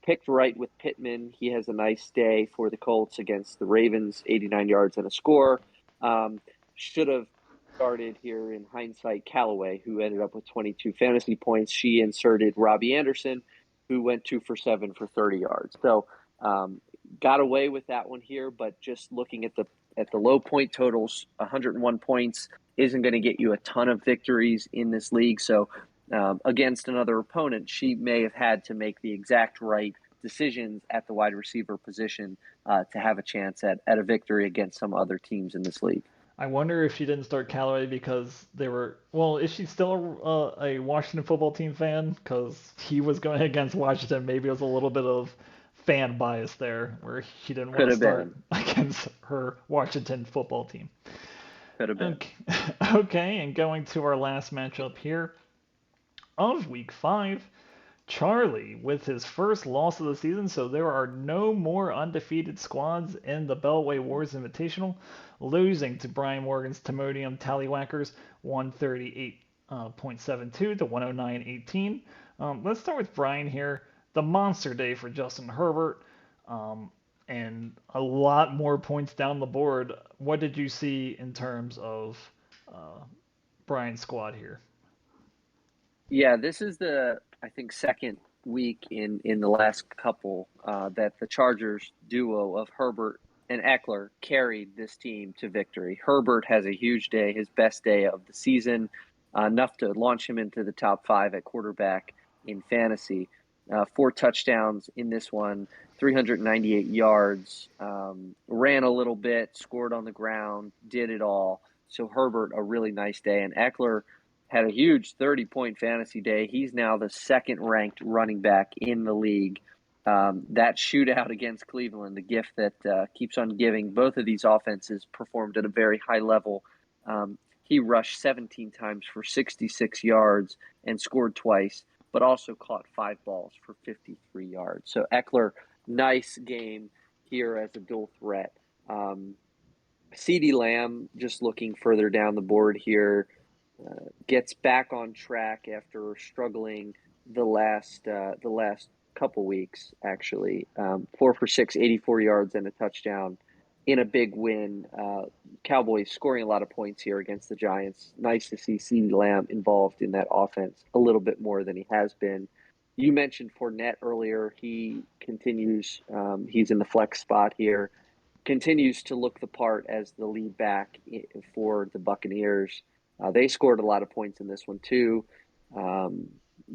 picked right with Pittman. He has a nice day for the Colts against the Ravens, 89 yards and a score. Should have started here in hindsight Callaway, who ended up with 22 fantasy points. She inserted Robbie Anderson, who went 2 for 7 for 30 yards. So um, got away with that one here, but just looking at the low point totals, 101 points isn't going to get you a ton of victories in this league. So against another opponent, she may have had to make the exact right decisions at the wide receiver position to have a chance at a victory against some other teams in this league. I wonder if she didn't start Callaway because they were. Well, is she still a Washington football team fan? Because he was going against Washington. Maybe it was a little bit of fan bias there, where she didn't want Could to have start been. against her Washington football team. Could have been. Okay, okay, and going to our last matchup here of Week 5, Charlie with his first loss of the season, so there are no more undefeated squads in the Beltway Wars Invitational, losing to Brian Morgan's Timonium Tallywhackers 138.72 to 109.18. Let's start with Brian here. The monster day for Justin Herbert, and a lot more points down the board. What did you see in terms of uh, Brian's squad here? Yeah, this is the I think second week in the last couple that the Chargers duo of Herbert and Eckler carried this team to victory. Herbert has a huge day, his best day of the season, enough to launch him into the top five at quarterback in fantasy. Four touchdowns in this one, 398 yards, ran a little bit, scored on the ground, did it all. So Herbert, a really nice day. And Eckler had a huge 30-point fantasy day. He's now the second ranked running back in the league. That shootout against Cleveland, the gift that keeps on giving. Both of these offenses performed at a very high level. He rushed 17 times for 66 yards and scored twice, but also caught 5 balls for 53 yards. So Eckler, nice game here as a dual threat. CeeDee Lamb, just looking further down the board here, gets back on track after struggling the last couple weeks, actually. 4 for 6, 84 yards and a touchdown in a big win. Cowboys scoring a lot of points here against the Giants. Nice to see CeeDee Lamb involved in that offense a little bit more than he has been. You mentioned Fournette earlier. He continues, he's in the flex spot here, continues to look the part as the lead back for the Buccaneers. They scored a lot of points in this one, too. Um,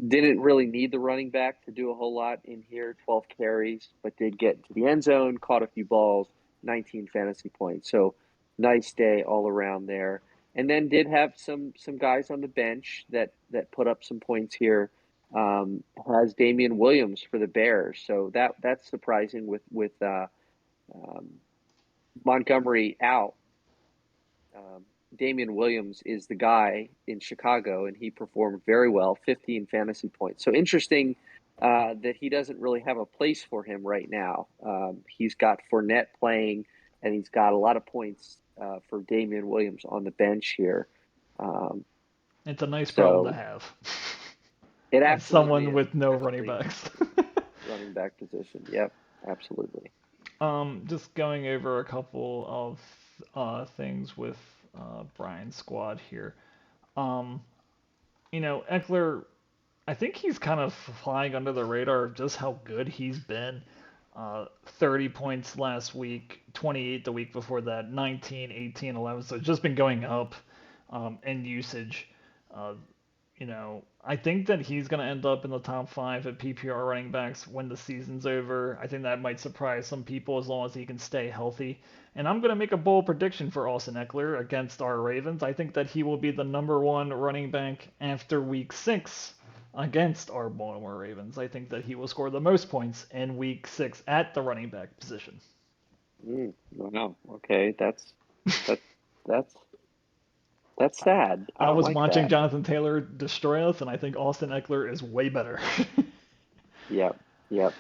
didn't really need the running back to do a whole lot in here, 12 carries, but did get into the end zone, caught a few balls, 19 fantasy points. So nice day all around there. And then did have some guys on the bench that put up some points here. Has Damian Williams for the Bears, so that's surprising with um, Montgomery out. Um, Damian Williams is the guy in Chicago, and he performed very well, 15 fantasy points. So interesting that he doesn't really have a place for him right now. He's got Fournette playing, and he's got a lot of points for Damian Williams on the bench here. Um, It's a nice problem to so have. it As absolutely someone is, with no running especially backs. running back position. Yep, absolutely. Just going over a couple of things with Brian's squad here. Um, Eckler, I think he's kind of flying under the radar of just how good he's been. 30 points last week, 28 the week before that, 19, 18, 11. So it's just been going up in usage. Uh, I think that he's going to end up in the top five at PPR running backs when the season's over. I think that might surprise some people as long as he can stay healthy. And I'm going to make a bold prediction for Austin Eckler against our Ravens. I think that he will be the number one running back after week 6 against our Baltimore Ravens. I think that he will score the most points in week 6 at the running back position. Wow. Okay, that that's that's sad. I I don't was like watching that. Jonathan Taylor destroy us, and I think Austin Eckler is way better. Yep, yep.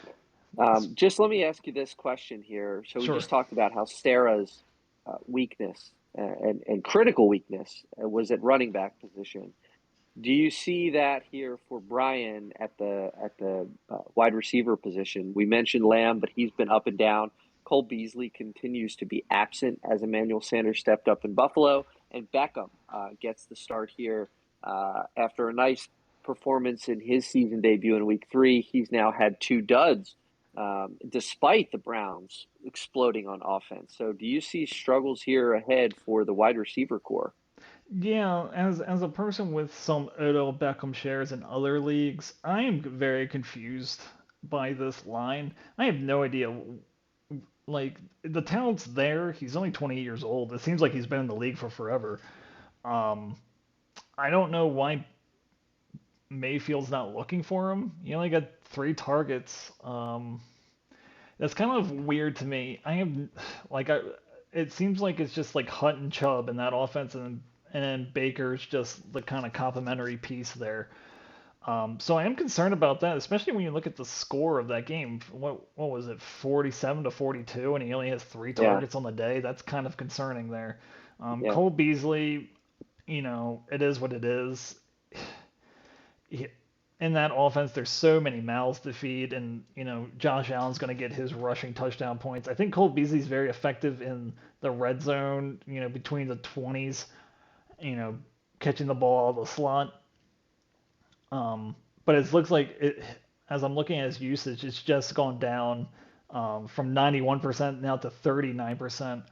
Just let me ask you this question here. So we Sure. just talked about how Sarah's weakness and critical weakness was at running back position. Do you see that here for Brian at the wide receiver position? We mentioned Lamb, but he's been up and down. Cole Beasley continues to be absent as Emmanuel Sanders stepped up in Buffalo, and Beckham gets the start here after a nice performance in his season debut in Week 3. He's now had 2 duds, despite the Browns exploding on offense. So, do you see struggles here ahead for the wide receiver core? Yeah, as a person with some Odell Beckham shares in other leagues, I am very confused by this line. I have no idea. Like the talent's there. He's only 28 years old. It seems like he's been in the league for forever. Um, I don't know why Mayfield's not looking for him. He only got 3 targets. That's kind of weird to me. I have like I. It seems like it's just like Hunt and Chubb in that offense, and then Baker's just the kind of complementary piece there. So I am concerned about that, especially when you look at the score of that game. What was it, 47 to 42, and he only has three Yeah, targets on the day. That's kind of concerning there. yeah, Cole Beasley, it is what it is. He- in that offense, there's so many mouths to feed, and Josh Allen's going to get his rushing touchdown points. I think Cole Beasley's very effective in the red zone, between the 20s, you know, catching the ball out of the slot. But it looks like as I'm looking at his usage, it's just gone down from 91% now to 39%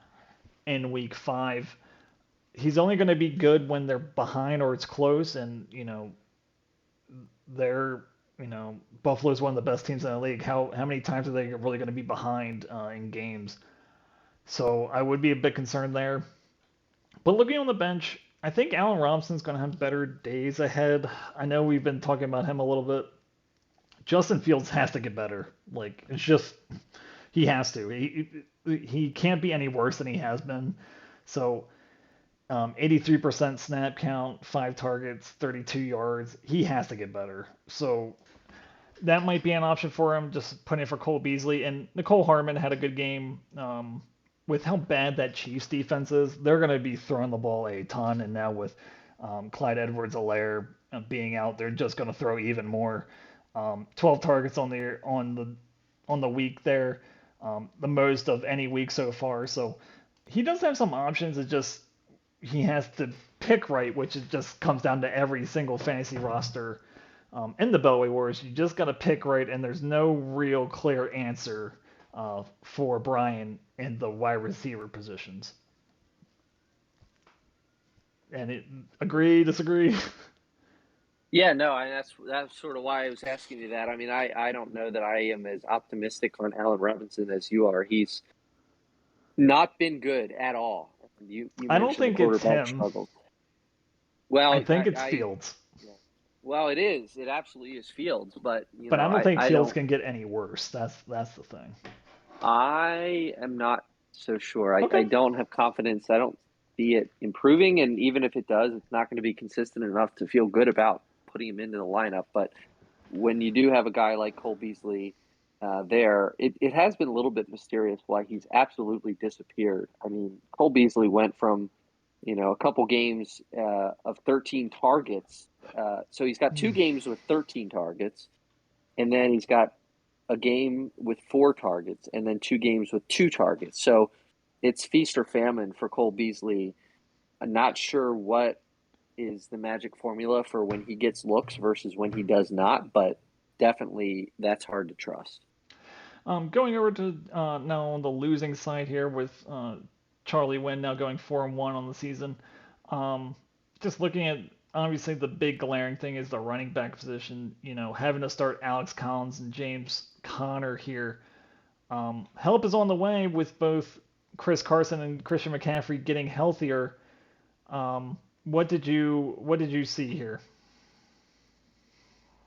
in week 5. He's only going to be good when they're behind or it's close, and they're Buffalo's one of the best teams in the league. How many times are they really going to be behind in games? So I would be a bit concerned there. But looking on the bench, I think Allen Robinson's going to have better days ahead. I know we've been talking about him a little bit. Justin Fields has to get better. Like it's just he has to. He can't be any worse than he has been. So 83% snap count, 5 targets, 32 yards. He has to get better. So that might be an option for him, just putting it for Cole Beasley. And Nicole Harmon had a good game. With how bad that Chiefs defense is, they're going to be throwing the ball a ton. And now with Clyde Edwards-Helaire being out, they're just going to throw even more. 12 targets on the week there, the most of any week so far. So he does have some options. It just he has to pick right, which it just comes down to every single fantasy roster in the Beltway Wars. You just got to pick right, and there's no real clear answer for Brian in the wide receiver positions. And agree, disagree? Yeah, no, that's sort of why I was asking you that. I mean, I don't know that I am as optimistic on Allen Robinson as you are. He's not been good at all. You I don't mentioned the think it's quarterback him. struggles. I Well, think it's Fields. yeah. Well, it is. It absolutely is Fields, but But I don't think I Fields don't. can get any worse. That's the thing. I am not so sure. I Okay. don't have confidence. I don't see it improving, and even if it does, it's not going to be consistent enough to feel good about putting him into the lineup. But when you do have a guy like Cole Beasley it has been a little bit mysterious why he's absolutely disappeared. I mean, Cole Beasley went from, a couple games of 13 targets. So he's got 2 games with 13 targets, and then he's got a game with 4 targets, and then 2 games with 2 targets. So it's feast or famine for Cole Beasley. I'm not sure what is the magic formula for when he gets looks versus when he does not, but definitely that's hard to trust. Going over to now on the losing side here with Charlie Wynn now going 4-1 on the season. Um, just looking at obviously the big glaring thing is the running back position. Having to start Alex Collins and James Conner here. Help is on the way with both Chris Carson and Christian McCaffrey getting healthier. What did you see here?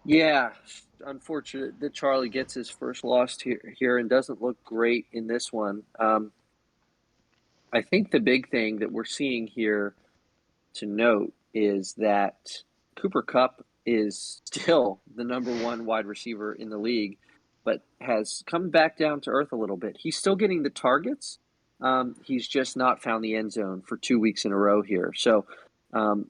Yeah, unfortunate that Charlie gets his first loss here and doesn't look great in this one. I think the big thing that we're seeing here to note is that Cooper Kupp is still the number one wide receiver in the league, but has come back down to earth a little bit. He's still getting the targets. He's just not found the end zone for 2 weeks in a row here. So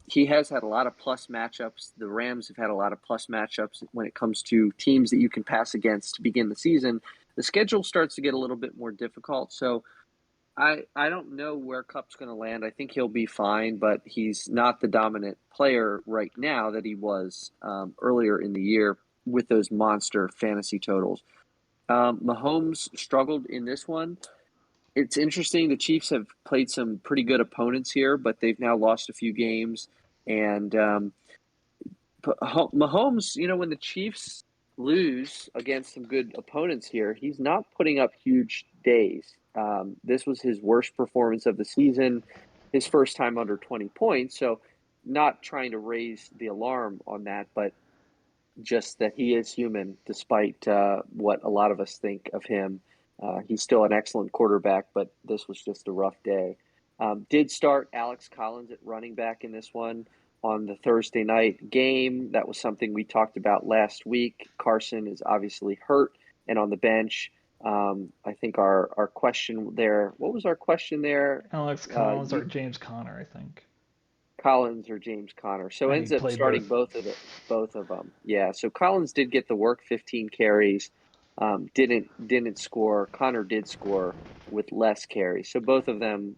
he has had a lot of plus matchups. The Rams have had a lot of plus matchups when it comes to teams that you can pass against to begin the season. The schedule starts to get a little bit more difficult. So I don't know where Kupp's going to land. I think he'll be fine, but he's not the dominant player right now that he was earlier in the year with those monster fantasy totals. Mahomes struggled in this one. It's interesting. The Chiefs have played some pretty good opponents here, but they've now lost a few games. And Mahomes, when the Chiefs lose against some good opponents here, he's not putting up huge days. This was his worst performance of the season, his first time under 20 points. So, not trying to raise the alarm on that, but just that he is human despite what a lot of us think of him. He's still an excellent quarterback, but this was just a rough day. Did start Alex Collins at running back in this one on the Thursday night game. That was something we talked about last week. Carson is obviously hurt and on the bench. I think our question there, what was our question there? Alex Collins or James Conner, I think. Collins or James Conner. So And he ends up played starting both. both of them. Yeah. So Collins did get the work, 15 carries. Didn't score. Conner did score with less carries. So both of them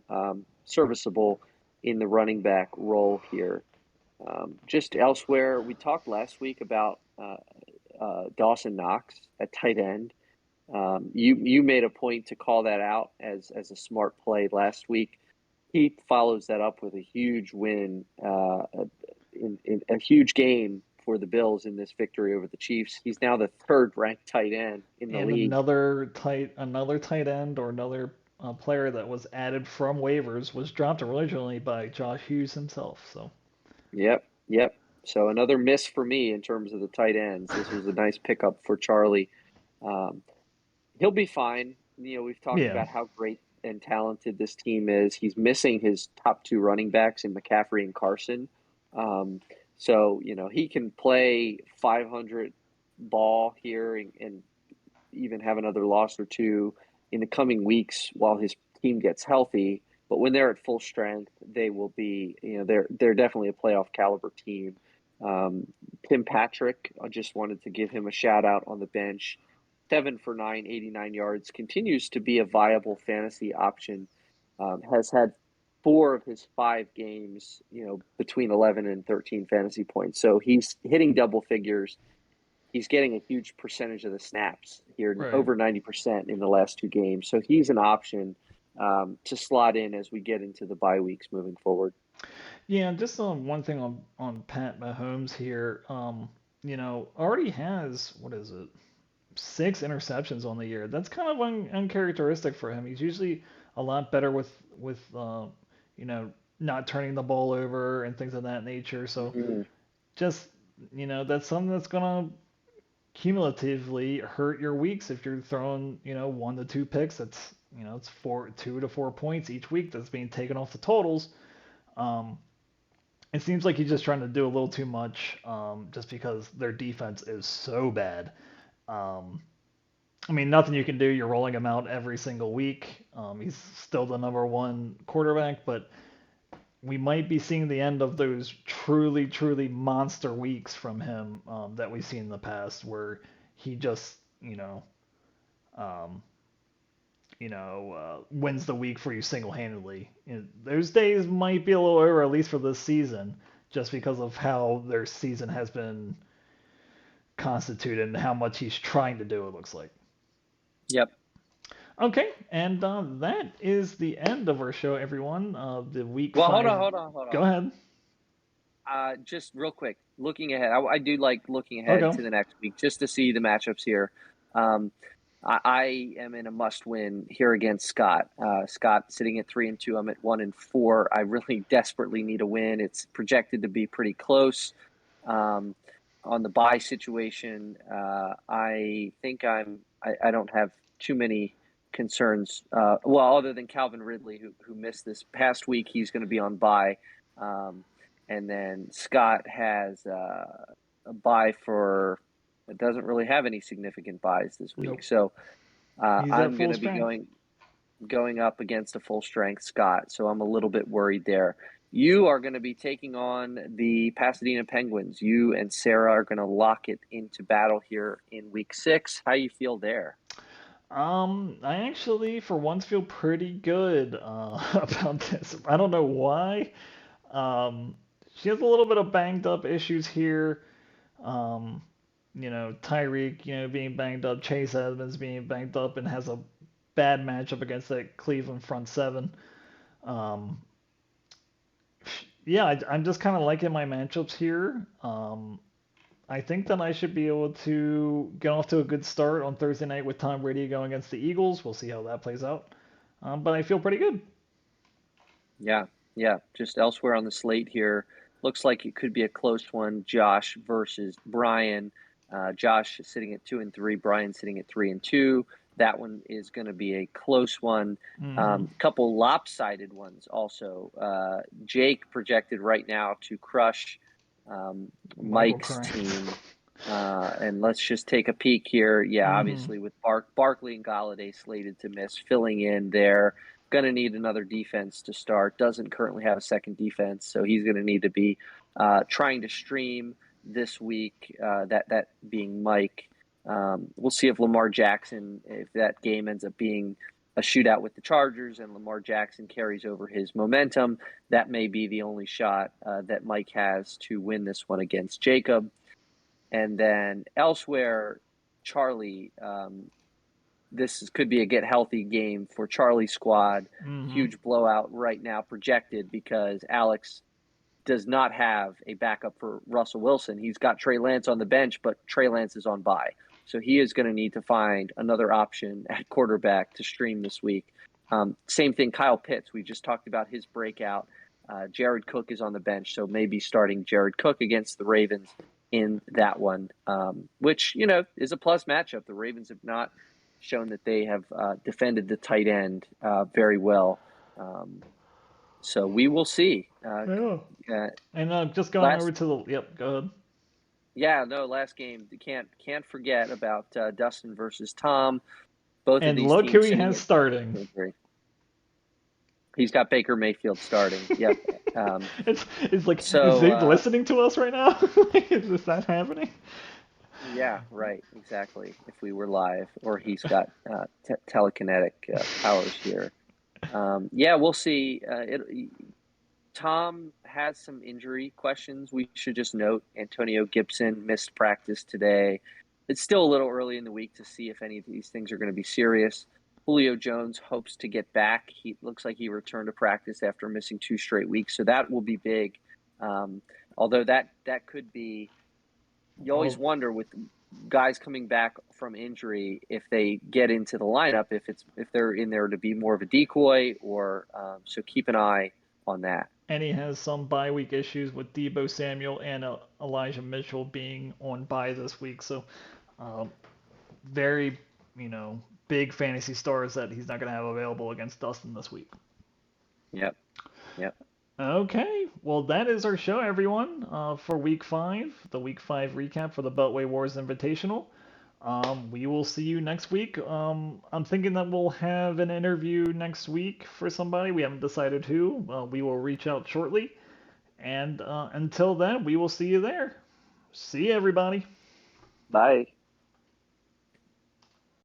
serviceable in the running back role here. Just elsewhere, we talked last week about Dawson Knox at tight end. You made a point to call that out as a smart play last week. He follows that up with a huge win, in a huge game for the Bills in this victory over the Chiefs. He's now the third ranked tight end in the And league. another tight end or another player that was added from waivers was dropped originally by Josh Hughes himself. So Yep, yep. So another miss for me in terms of the tight ends. This was a nice pickup for Charlie. Um, he'll be fine. We've talked yeah, about how great and talented this team is. He's missing his top two running backs in McCaffrey and Carson. Um, so, he can play 500 ball here and even have another loss or two in the coming weeks while his team gets healthy. But when they're at full strength, they will be, they're definitely a playoff caliber team. Um, Tim Patrick, I just wanted to give him a shout out on the bench. 7 for 9, 89 yards, continues to be a viable fantasy option. Has had 4 of his 5 games, between 11 and 13 fantasy points. So he's hitting double figures. He's getting a huge percentage of the snaps here, right. over 90% in the last 2 games. So he's an option to slot in as we get into the bye weeks moving forward. Yeah, just one thing on Pat Mahomes here. Already has what is it, 6 interceptions on the year. That's kind of uncharacteristic for him. He's usually a lot better with you know not turning the ball over and things of that nature. So Mm-hmm. just that's something that's gonna cumulatively hurt your weeks if you're throwing 1 to 2 picks. It's 2 to 4 points each week that's being taken off the totals. Um, it seems like he's just trying to do a little too much, just because their defense is so bad. Um, I mean, nothing you can do. You're rolling him out every single week. He's still the number one quarterback, but we might be seeing the end of those truly, truly monster weeks from him, that we've seen in the past, where he just, um, wins the week for you single-handedly. Those days might be a little over, at least for this season, just because of how their season has been constituted and how much he's trying to do. It looks like. Yep. Okay, and that is the end of our show, everyone. The week Well, hold five. on, hold on, hold Go on. ahead. Just real quick, looking ahead, I do like looking ahead Okay. to the next week just to see the matchups here. Um, I am in a must-win here against Scott. Scott sitting at 3-2. I'm at 1-4. I really desperately need a win. It's projected to be pretty close. Um, on the bye situation, I think I don't have too many concerns. Well, other than Calvin Ridley, who missed this past week, he's going to be on bye. Um, and then Scott has a bye for it doesn't really have any significant buys this week. Nope. So He's at I'm going full to be strength. going up against a full strength Scott. So I'm a little bit worried there. You are going to be taking on the Pasadena Penguins. You and Sarah are going to lock it into battle here in week 6. How you feel there? I actually, for once, feel pretty good about this. I don't know why. Um, she has a little bit of banged up issues here. Um, Tyreek, being banged up, Chase Edmonds being banged up, and has a bad matchup against that Cleveland front seven. Um, yeah, I'm just kind of liking my matchups here. I think that I should be able to get off to a good start on Thursday night with Tom Brady going against the Eagles. We'll see how that plays out. But I feel pretty good. Yeah, yeah. Just elsewhere on the slate here, looks like it could be a close one. Josh versus Brian. Josh is sitting at 2-3. Brian sitting at 3-2. That one is going to be a close one. Hmm. Couple lopsided ones also. Jake projected right now to crush Michael Mike's Crane. team. And let's just take a peek here. Yeah, Hmm. obviously with Barkley and Galladay slated to miss, filling in there. Going to need another defense to start. Doesn't currently have a second defense, so he's going to need to be trying to stream this week. That being Mike. We'll see if Lamar Jackson, if that game ends up being a shootout with the Chargers and Lamar Jackson carries over his momentum. That may be the only shot that Mike has to win this one against Jacob. And then elsewhere, Charlie, could be a get healthy game for Charlie's squad. Mm-hmm. Huge blowout right now projected because Alex does not have a backup for Russell Wilson. He's got Trey Lance on the bench, but Trey Lance is on bye. So he is going to need to find another option at quarterback to stream this week. Same thing, Kyle Pitts. We just talked about his breakout. Jared Cook is on the bench, so maybe starting Jared Cook against the Ravens in that one, which, is a plus matchup. The Ravens have not shown that they have defended the tight end very well. So we will see. Yeah. And just going over Last, to the yep, go ahead. yeah, no, last game. Can't forget about Dustin versus Tom. Both of And these look who teams he sitting has at starting. injury. He's got Baker Mayfield starting. Yep. It's like, is So he listening to us right now? Is that happening? yeah, right, exactly. If we were live, or he's got telekinetic powers here. Yeah, we'll see. Tom has some injury questions. We should just note Antonio Gibson missed practice today. It's still a little early in the week to see if any of these things are going to be serious. Julio Jones hopes to get back. He looks like he returned to practice after missing 2 straight weeks, so that will be big. Although that could be, you always Well, wonder with guys coming back from injury if they get into the lineup, if they're in there to be more of a decoy, or so keep an eye on that. and he has some bye week issues with Debo Samuel and Elijah Mitchell being on bye this week. So, um, very, big fantasy stars that he's not going to have available against Dustin this week. Yep. Yep. Okay, well, that is our show, everyone, for week five, the week five recap for the Beltway Wars Invitational. We will see you next week. I'm thinking that we'll have an interview next week for somebody. We haven't decided who. We will reach out shortly. And until then, we will see you there. See you, everybody. Bye.